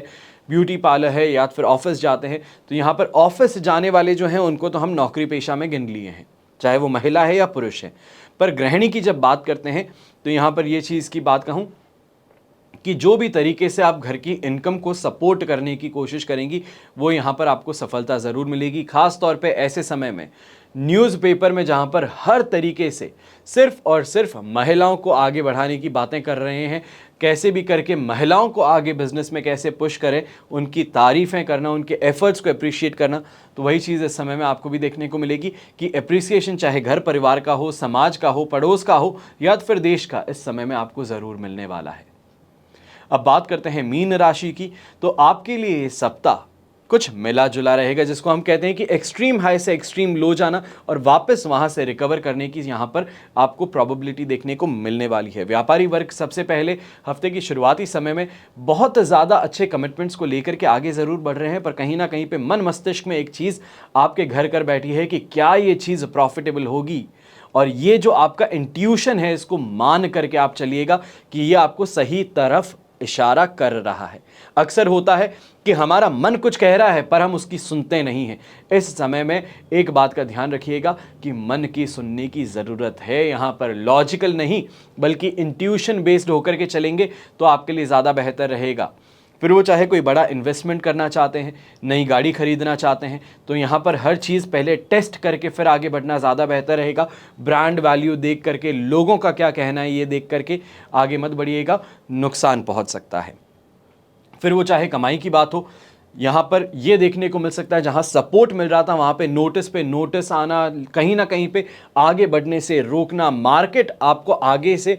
ब्यूटी पार्लर है, या फिर ऑफिस जाते हैं, तो यहाँ पर ऑफिस जाने वाले जो हैं उनको तो हम नौकरी पेशा में गिन लिए हैं, चाहे वो महिला है या पुरुष है। पर गृहिणी की जब बात करते हैं तो यहाँ पर ये चीज़ की बात कहूँ कि जो भी तरीके से आप घर की इनकम को सपोर्ट करने की कोशिश करेंगी वो यहाँ पर आपको सफलता ज़रूर मिलेगी। खास तौर पे ऐसे समय में न्यूज़पेपर में जहाँ पर हर तरीके से सिर्फ और सिर्फ महिलाओं को आगे बढ़ाने की बातें कर रहे हैं, कैसे भी करके महिलाओं को आगे बिजनेस में कैसे पुश करें, उनकी तारीफ़ें करना, उनके एफर्ट्स को अप्रिशिएट करना, तो वही चीज़ इस समय में आपको भी देखने को मिलेगी कि अप्रिसिएशन चाहे घर परिवार का हो, समाज का हो, पड़ोस का हो, या फिर देश का, इस समय में आपको ज़रूर मिलने वाला है। अब बात करते हैं मीन राशि की, तो आपके लिए ये सप्ताह कुछ मिला जुला रहेगा, जिसको हम कहते हैं कि एक्सट्रीम हाई से एक्सट्रीम लो जाना और वापस वहां से रिकवर करने की यहां पर आपको प्रोबेबिलिटी देखने को मिलने वाली है। व्यापारी वर्ग सबसे पहले हफ्ते की शुरुआती समय में बहुत ज़्यादा अच्छे कमिटमेंट्स को लेकर के आगे ज़रूर बढ़ रहे हैं, पर कहीं ना कहीं पे मन मस्तिष्क में एक चीज़ आपके घर कर बैठी है कि क्या ये चीज़ प्रॉफिटेबल होगी, और ये जो आपका इंट्यूशन है इसको मान करके आप चलिएगा कि ये आपको सही तरफ इशारा कर रहा है। अक्सर होता है कि हमारा मन कुछ कह रहा है पर हम उसकी सुनते नहीं हैं। इस समय में एक बात का ध्यान रखिएगा कि मन की सुनने की ज़रूरत है। यहाँ पर लॉजिकल नहीं बल्कि इंट्यूशन बेस्ड होकर के चलेंगे तो आपके लिए ज़्यादा बेहतर रहेगा। फिर वो चाहे कोई बड़ा इन्वेस्टमेंट करना चाहते हैं, नई गाड़ी खरीदना चाहते हैं, तो यहाँ पर हर चीज़ पहले टेस्ट करके फिर आगे बढ़ना ज़्यादा बेहतर रहेगा। ब्रांड वैल्यू देख करके, लोगों का क्या कहना है ये देख करके आगे मत बढ़िएगा, नुकसान पहुँच सकता है। फिर वो चाहे कमाई की बात हो, यहाँ पर ये देखने को मिल सकता है जहाँ सपोर्ट मिल रहा था वहाँ पे नोटिस आना, कहीं ना कहीं पे आगे बढ़ने से रोकना, मार्केट आपको आगे से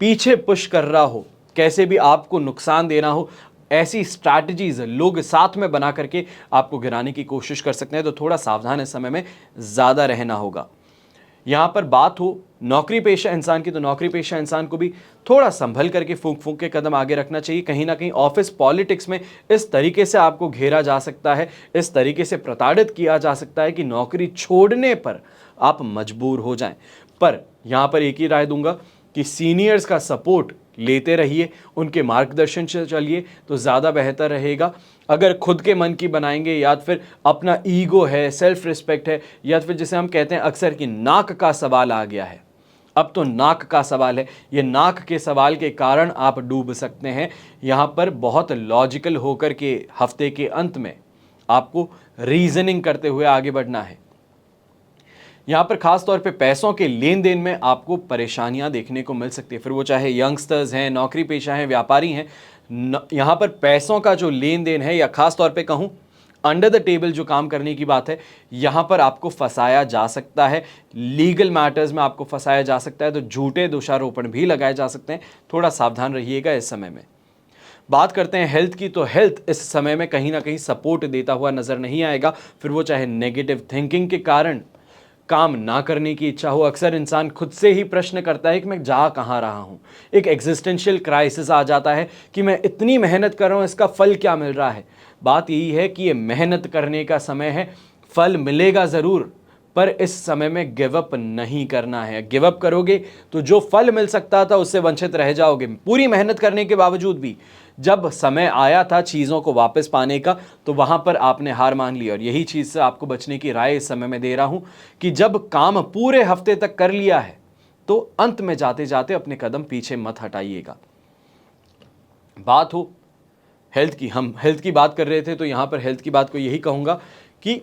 पीछे पुश कर रहा हो, कैसे भी आपको नुकसान देना हो, ऐसी स्ट्रैटेजीज लोग साथ में बना करके आपको गिराने की कोशिश कर सकते हैं, तो थोड़ा सावधान इस समय में ज़्यादा रहना होगा। यहाँ पर बात हो नौकरी पेशा इंसान की, तो नौकरी पेशा इंसान को भी थोड़ा संभल करके फूंक फूंक के कदम आगे रखना चाहिए। कहीं ना कहीं ऑफिस पॉलिटिक्स में इस तरीके से आपको घेरा जा सकता है, इस तरीके से प्रताड़ित किया जा सकता है कि नौकरी छोड़ने पर आप मजबूर हो जाएं। पर यहाँ पर एक ही राय दूंगा कि सीनियर्स का सपोर्ट लेते रहिए, उनके मार्गदर्शन से चलिए तो ज़्यादा बेहतर रहेगा। अगर खुद के मन की बनाएंगे या फिर अपना ईगो है, सेल्फ रिस्पेक्ट है, या फिर जिसे हम कहते हैं अक्सर कि नाक का सवाल आ गया है, अब तो नाक का सवाल है, ये नाक के सवाल के कारण आप डूब सकते हैं। यहाँ पर बहुत लॉजिकल होकर के हफ्ते के अंत में आपको रीजनिंग करते हुए आगे बढ़ना है। यहाँ पर खास तौर पे पैसों के लेन देन में आपको परेशानियाँ देखने को मिल सकती है, फिर वो चाहे यंगस्टर्स हैं, नौकरी पेशा हैं, व्यापारी हैं। यहाँ पर पैसों का जो लेन देन है, या खास तौर पे कहूँ अंडर द टेबल जो काम करने की बात है, यहाँ पर आपको फंसाया जा सकता है, लीगल मैटर्स में आपको फंसाया जा सकता है, तो झूठे दोषारोपण भी लगाए जा सकते हैं। थोड़ा सावधान रहिएगा इस समय में। बात करते हैं हेल्थ की, तो हेल्थ इस समय में कहीं ना कहीं सपोर्ट देता हुआ नज़र नहीं आएगा, फिर वो चाहे नेगेटिव थिंकिंग के कारण काम ना करने की इच्छा हो। अक्सर इंसान खुद से ही प्रश्न करता है कि मैं जा कहाँ रहा हूँ, एक एग्जिस्टेंशियल क्राइसिस आ जाता है कि मैं इतनी मेहनत कर रहा हूँ, इसका फल क्या मिल रहा है। बात यही है कि ये मेहनत करने का समय है, फल मिलेगा ज़रूर, पर इस समय में गिव अप नहीं करना है। गिव अप करोगे तो जो फल मिल सकता था उससे वंचित रह जाओगे। पूरी मेहनत करने के बावजूद भी जब समय आया था चीज़ों को वापस पाने का, तो वहाँ पर आपने हार मान ली। और यही चीज़ से आपको बचने की राय इस समय में दे रहा हूँ कि जब काम पूरे हफ्ते तक कर लिया है तो अंत में जाते जाते अपने कदम पीछे मत हटाइएगा। बात हो हेल्थ की, हम हेल्थ की बात कर रहे थे, तो यहाँ पर हेल्थ की बात को यही कहूँगा कि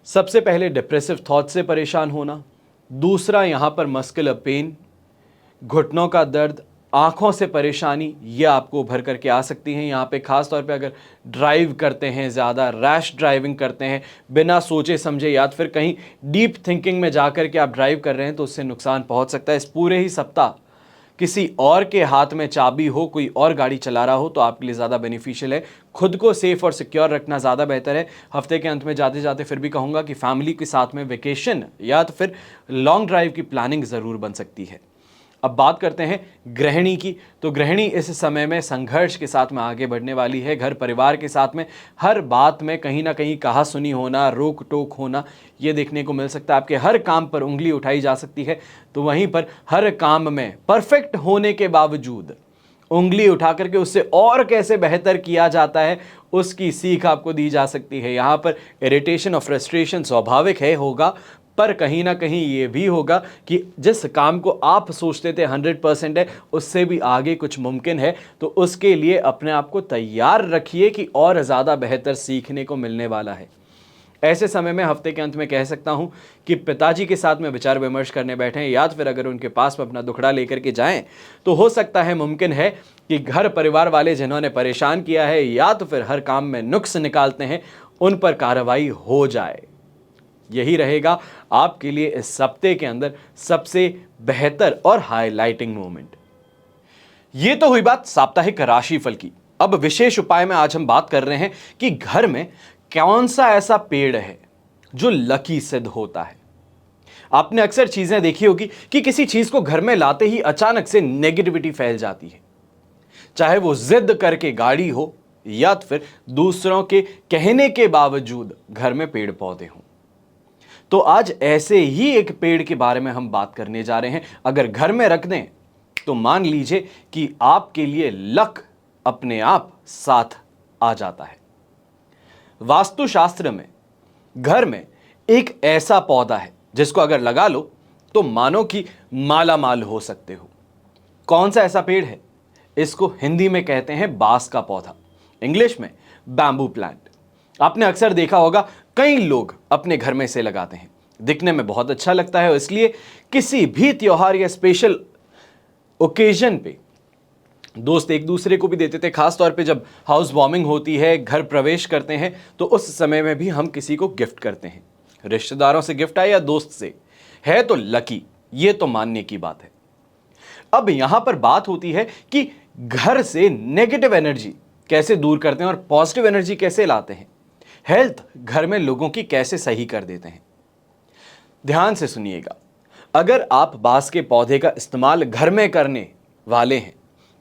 सबसे पहले डिप्रेसिव थॉट से परेशान होना, दूसरा यहाँ पर मस्कुलर पेन, घुटनों का दर्द, आंखों से परेशानी ये आपको उभर करके आ सकती हैं। यहाँ पे खास तौर पे अगर ड्राइव करते हैं, ज़्यादा रैश ड्राइविंग करते हैं, बिना सोचे समझे या फिर कहीं डीप थिंकिंग में जा कर के आप ड्राइव कर रहे हैं तो उससे नुकसान पहुँच सकता है। इस पूरे ही सप्ताह किसी और के हाथ में चाबी हो, कोई और गाड़ी चला रहा हो तो आपके लिए ज़्यादा बेनिफिशियल है। खुद को सेफ और सिक्योर रखना ज़्यादा बेहतर है। हफ्ते के अंत में जाते जाते फिर भी कहूँगा कि फैमिली के साथ में वेकेशन या तो फिर लॉन्ग ड्राइव की प्लानिंग ज़रूर बन सकती है। अब बात करते हैं गृहिणी की, तो गृहिणी इस समय में संघर्ष के साथ में आगे बढ़ने वाली है। घर परिवार के साथ में हर बात में कहीं ना कहीं कहा सुनी होना, रोक टोक होना, ये देखने को मिल सकता है। आपके हर काम पर उंगली उठाई जा सकती है, तो वहीं पर हर काम में परफेक्ट होने के बावजूद उंगली उठा करके उससे और कैसे बेहतर किया जाता है उसकी सीख आपको दी जा सकती है। यहाँ पर इरिटेशन और फ्रस्ट्रेशन स्वाभाविक है, होगा, पर कहीं ना कहीं ये भी होगा कि जिस काम को आप सोचते थे 100% है, उससे भी आगे कुछ मुमकिन है। तो उसके लिए अपने आप को तैयार रखिए कि और ज़्यादा बेहतर सीखने को मिलने वाला है। ऐसे समय में हफ्ते के अंत में कह सकता हूं कि पिताजी के साथ में विचार विमर्श करने बैठे हैं या फिर अगर उनके पास में अपना दुखड़ा लेकर के जाएं तो हो सकता है, मुमकिन है कि घर परिवार वाले जिन्होंने परेशान किया है या तो फिर हर काम में नुक्स निकालते हैं, उन पर कार्रवाई हो जाए। यही रहेगा आपके लिए इस हफ्ते के अंदर सबसे बेहतर और हाईलाइटिंग मोमेंट। ये तो हुई बात साप्ताहिक राशिफल की। अब विशेष उपाय में आज हम बात कर रहे हैं कि घर में कौन सा ऐसा पेड़ है जो लकी सिद्ध होता है। आपने अक्सर चीजें देखी होगी कि किसी चीज को घर में लाते ही अचानक से नेगेटिविटी फैल जाती है, चाहे वो जिद करके गाड़ी हो या फिर दूसरों के कहने के बावजूद घर में पेड़ पौधे हों। तो आज ऐसे ही एक पेड़ के बारे में हम बात करने जा रहे हैं। अगर घर में रख दें तो मान लीजिए कि आपके लिए लक अपने आप साथ आ जाता है। वास्तुशास्त्र में घर में एक ऐसा पौधा है जिसको अगर लगा लो तो मानो कि माला माल हो सकते हो। कौन सा ऐसा पेड़ है? इसको हिंदी में कहते हैं बांस का पौधा, इंग्लिश में बैम्बू प्लांट। आपने अक्सर देखा होगा कई लोग अपने घर में इसे लगाते हैं, दिखने में बहुत अच्छा लगता है, इसलिए किसी भी त्योहार या स्पेशल ओकेजन पे दोस्त एक दूसरे को भी देते थे। खास तौर पे जब हाउस वार्मिंग होती है, घर प्रवेश करते हैं, तो उस समय में भी हम किसी को गिफ्ट करते हैं। रिश्तेदारों से गिफ्ट आए या दोस्त से, है तो लकी, ये तो मानने की बात है। अब यहां पर बात होती है कि घर से नेगेटिव एनर्जी कैसे दूर करते हैं और पॉजिटिव एनर्जी कैसे लाते हैं, हेल्थ घर में लोगों की कैसे सही कर देते हैं। ध्यान से सुनिएगा, अगर आप बांस के पौधे का इस्तेमाल घर में करने वाले हैं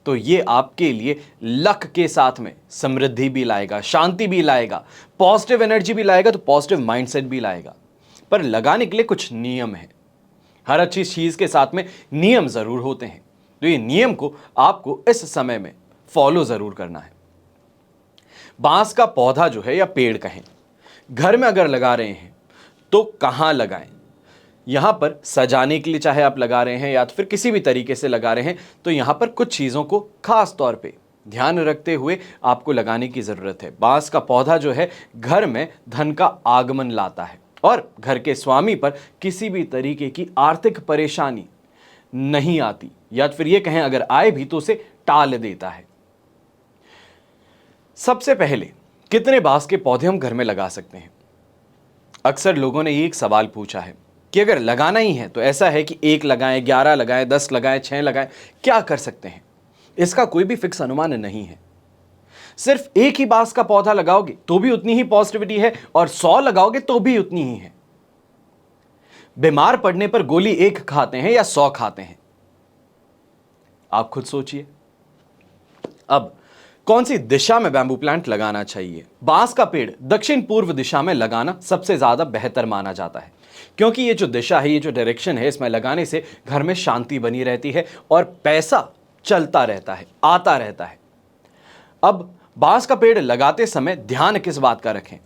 तो ये आपके लिए लक के साथ में समृद्धि भी लाएगा, शांति भी लाएगा, पॉजिटिव एनर्जी भी लाएगा, तो पॉजिटिव माइंडसेट भी लाएगा। पर लगाने के लिए कुछ नियम है। हर अच्छी चीज के साथ में नियम जरूर होते हैं, तो ये नियम को आपको इस समय में फॉलो जरूर करना है। बांस का पौधा जो है या पेड़ कहें, घर में अगर लगा रहे हैं तो कहां लगाएं? यहां पर सजाने के लिए चाहे आप लगा रहे हैं या तो फिर किसी भी तरीके से लगा रहे हैं, तो यहां पर कुछ चीजों को खास तौर पे ध्यान रखते हुए आपको लगाने की जरूरत है। बांस का पौधा जो है घर में धन का आगमन लाता है और घर के स्वामी पर किसी भी तरीके की आर्थिक परेशानी नहीं आती, या फिर ये कहें अगर आए भी तो उसे टाल देता है। सबसे पहले कितने बांस के पौधे हम घर में लगा सकते हैं? अक्सर लोगों ने ये एक सवाल पूछा है कि अगर लगाना ही है तो ऐसा है कि 1 लगाएं, 11 लगाएं, 10 लगाएं, 6 लगाएं, क्या कर सकते हैं? इसका कोई भी फिक्स अनुमान नहीं है। सिर्फ एक ही बांस का पौधा लगाओगे तो भी उतनी ही पॉजिटिविटी है और 100 लगाओगे तो भी उतनी ही है। बीमार पड़ने पर गोली 1 खाते हैं या 100 खाते हैं? आप खुद सोचिए। अब कौन सी दिशा में बैम्बू प्लांट लगाना चाहिए? बांस का पेड़ दक्षिण पूर्व दिशा में लगाना सबसे ज्यादा बेहतर माना जाता है, क्योंकि ये जो दिशा है, ये जो डायरेक्शन है, इसमें लगाने से घर में शांति बनी रहती है और पैसा चलता रहता है, आता रहता है। अब बांस का पेड़ लगाते समय ध्यान किस बात का रखें?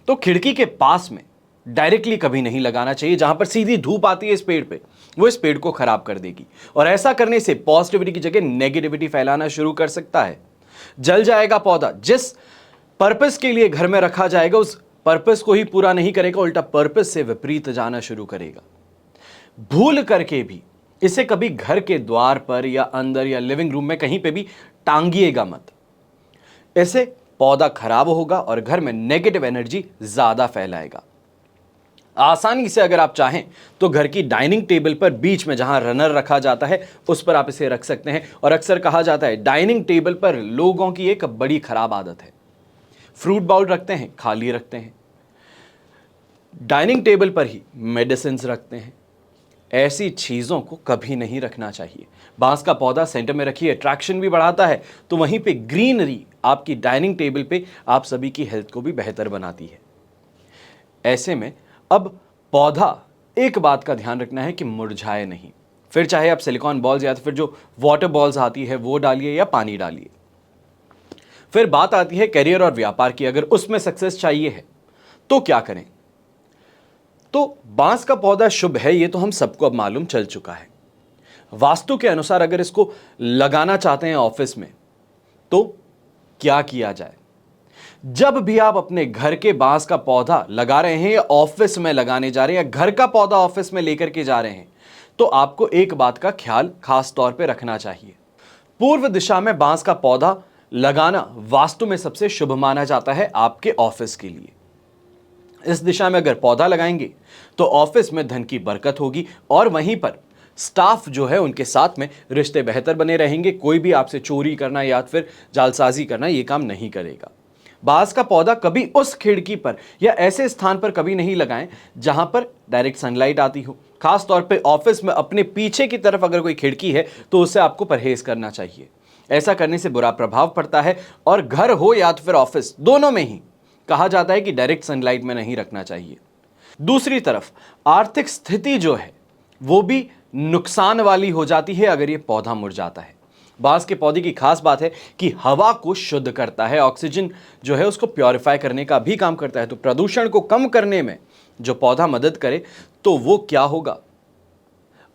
तो खिड़की के पास में डायरेक्टली कभी नहीं लगाना चाहिए। जहां पर सीधी धूप आती है इस पेड़ पे, वो इस पेड़ को खराब कर देगी और ऐसा करने से पॉजिटिविटी की जगह नेगेटिविटी फैलाना शुरू कर सकता है। जल जाएगा पौधा। जिस पर्पस के लिए घर में रखा जाएगा उस पर्पस को ही पूरा नहीं करेगा, उल्टा पर्पस से विपरीत जाना शुरू करेगा। भूल करके भी इसे कभी घर के द्वार पर या अंदर या लिविंग रूम में कहीं पे भी टांगिएगा मत। इससे पौधा खराब होगा और घर में नेगेटिव एनर्जी ज्यादा फैलाएगा। आसानी से अगर आप चाहें तो घर की डाइनिंग टेबल पर बीच में जहां रनर रखा जाता है उस पर आप इसे रख सकते हैं। और अक्सर कहा जाता है डाइनिंग टेबल पर लोगों की एक बड़ी खराब आदत है, फ्रूट बाउल रखते हैं, खाली रखते हैं, डाइनिंग टेबल पर ही मेडिसिन रखते हैं। ऐसी चीजों को कभी नहीं रखना चाहिए। बांस का पौधा सेंटर में रखिए, अट्रैक्शन भी बढ़ाता है, तो वहीं पे ग्रीनरी आपकी डाइनिंग टेबल पे आप सभी की हेल्थ को भी बेहतर बनाती है। ऐसे में अब पौधा, एक बात का ध्यान रखना है कि मुरझाए नहीं। फिर चाहे आप सिलिकॉन बॉल्स या फिर जो वाटर बॉल्स आती है वो डालिए या पानी डालिए। फिर बात आती है करियर और व्यापार की। अगर उसमें सक्सेस चाहिए है तो क्या करें? तो बांस का पौधा शुभ है, ये तो हम सबको अब मालूम चल चुका है। वास्तु के अनुसार अगर इसको लगाना चाहते हैं ऑफिस में तो क्या किया जाए? जब भी आप अपने घर के बांस का पौधा लगा रहे हैं या ऑफिस में लगाने जा रहे हैं या घर का पौधा ऑफिस में लेकर के जा रहे हैं तो आपको एक बात का ख्याल खास तौर पे रखना चाहिए। पूर्व दिशा में बांस का पौधा लगाना वास्तु में सबसे शुभ माना जाता है आपके ऑफिस के लिए। इस दिशा में अगर पौधा लगाएंगे तो ऑफिस में धन की बरकत होगी और वहीं पर स्टाफ जो है उनके साथ में रिश्ते बेहतर बने रहेंगे। कोई भी आपसे चोरी करना या फिर जालसाजी करना ये काम नहीं करेगा। बांस का पौधा कभी उस खिड़की पर या ऐसे स्थान पर कभी नहीं लगाएं जहां पर डायरेक्ट सनलाइट आती हो। खास तौर पे ऑफिस में अपने पीछे की तरफ अगर कोई खिड़की है तो उससे आपको परहेज करना चाहिए। ऐसा करने से बुरा प्रभाव पड़ता है और घर हो या फिर ऑफिस, दोनों में ही कहा जाता है कि डायरेक्ट सनलाइट में नहीं रखना चाहिए। दूसरी तरफ आर्थिक स्थिति जो है वो भी नुकसान वाली हो जाती है अगर ये पौधा मुरझाता है। बांस के पौधे की खास बात है कि हवा को शुद्ध करता है, ऑक्सीजन जो है उसको प्योरीफाई करने का भी काम करता है। तो प्रदूषण को कम करने में जो पौधा मदद करे तो वो क्या होगा,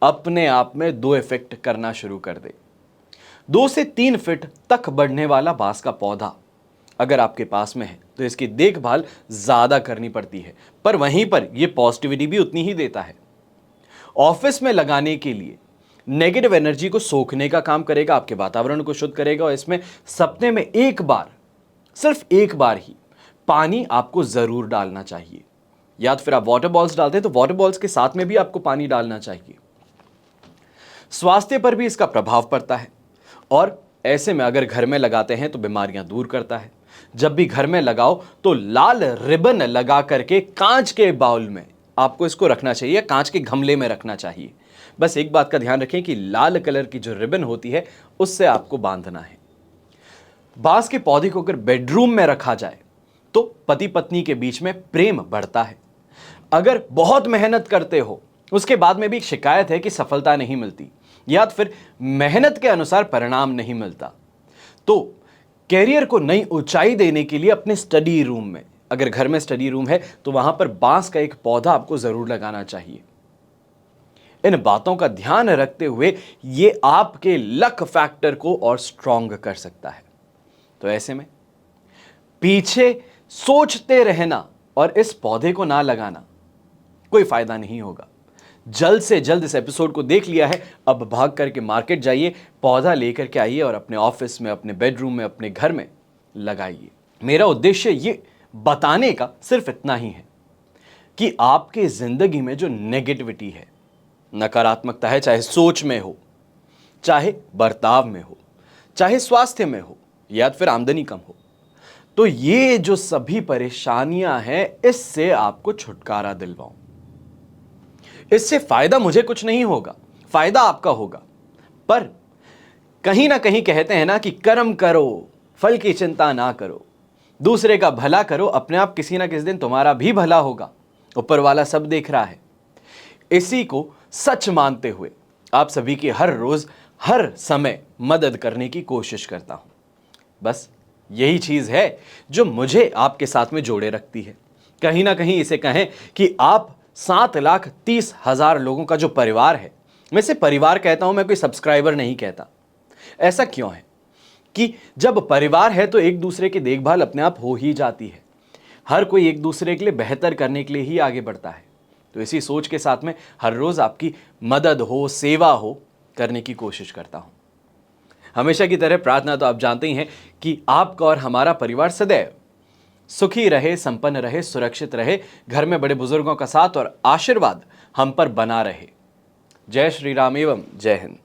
अपने आप में 2 इफेक्ट करना शुरू कर दे। 2 से 3 फीट तक बढ़ने वाला बांस का पौधा अगर आपके पास में है तो इसकी देखभाल ज्यादा करनी पड़ती है, पर वहीं पर यह पॉजिटिविटी भी उतनी ही देता है। ऑफिस में लगाने के लिए नेगेटिव एनर्जी को सोखने का काम करेगा, आपके वातावरण को शुद्ध करेगा और इसमें सप्ताह में एक बार, सिर्फ एक बार ही पानी आपको जरूर डालना चाहिए। या तो फिर आप वाटर बॉल्स डालते हैं तो वाटर बॉल्स के साथ में भी आपको पानी डालना चाहिए। स्वास्थ्य पर भी इसका प्रभाव पड़ता है और ऐसे में अगर घर में लगाते हैं तो बीमारियां दूर करता है। जब भी घर में लगाओ तो लाल रिबन लगा करके कांच के बाउल में आपको इसको रखना चाहिए, कांच के गमले में रखना चाहिए। बस एक बात का ध्यान रखें कि लाल कलर की जो रिबन होती है उससे आपको बांधना है। बांस के पौधे को अगर बेडरूम में रखा जाए तो पति पत्नी के बीच में प्रेम बढ़ता है। अगर बहुत मेहनत करते हो उसके बाद में भी शिकायत है कि सफलता नहीं मिलती या फिर मेहनत के अनुसार परिणाम नहीं मिलता, तो कैरियर को नई ऊंचाई देने के लिए अपने स्टडी रूम में, अगर घर में स्टडी रूम है तो वहां पर बांस का एक पौधा आपको जरूर लगाना चाहिए। इन बातों का ध्यान रखते हुए ये आपके लक फैक्टर को और स्ट्रॉन्ग कर सकता है। तो ऐसे में पीछे सोचते रहना और इस पौधे को ना लगाना कोई फायदा नहीं होगा। जल्द से जल्द इस एपिसोड को देख लिया है, अब भाग करके मार्केट जाइए, पौधा लेकर के आइए और अपने ऑफिस में, अपने बेडरूम में, अपने घर में लगाइए। मेरा उद्देश्य ये बताने का सिर्फ इतना ही है कि आपके जिंदगी में जो नेगेटिविटी है, नकारात्मकता है, चाहे सोच में हो, चाहे बर्ताव में हो, चाहे स्वास्थ्य में हो या फिर आमदनी कम हो, तो ये जो सभी परेशानियां हैं इससे आपको छुटकारा दिलवाऊं। इससे फायदा मुझे कुछ नहीं होगा, फायदा आपका होगा। पर कहीं ना कहीं कहते हैं ना कि कर्म करो, फल की चिंता ना करो, दूसरे का भला करो, अपने आप किसी ना किसी दिन तुम्हारा भी भला होगा, ऊपर वाला सब देख रहा है। इसी को सच मानते हुए आप सभी की हर रोज, हर समय मदद करने की कोशिश करता हूं। बस यही चीज है जो मुझे आपके साथ में जोड़े रखती है। कहीं ना कहीं इसे कहें कि आप 7,30,000 लोगों का जो परिवार है, मैं इसे परिवार कहता हूं, मैं कोई सब्सक्राइबर नहीं कहता। ऐसा क्यों है कि जब परिवार है तो एक दूसरे की देखभाल अपने आप हो ही जाती है। हर कोई एक दूसरे के लिए बेहतर करने के लिए ही आगे बढ़ता है। तो इसी सोच के साथ में हर रोज आपकी मदद हो, सेवा हो, करने की कोशिश करता हूं। हमेशा की तरह प्रार्थना तो आप जानते ही हैं कि आपका और हमारा परिवार सदैव सुखी रहे, संपन्न रहे, सुरक्षित रहे, घर में बड़े बुजुर्गों का साथ और आशीर्वाद हम पर बना रहे। जय श्री राम एवं जय हिंद।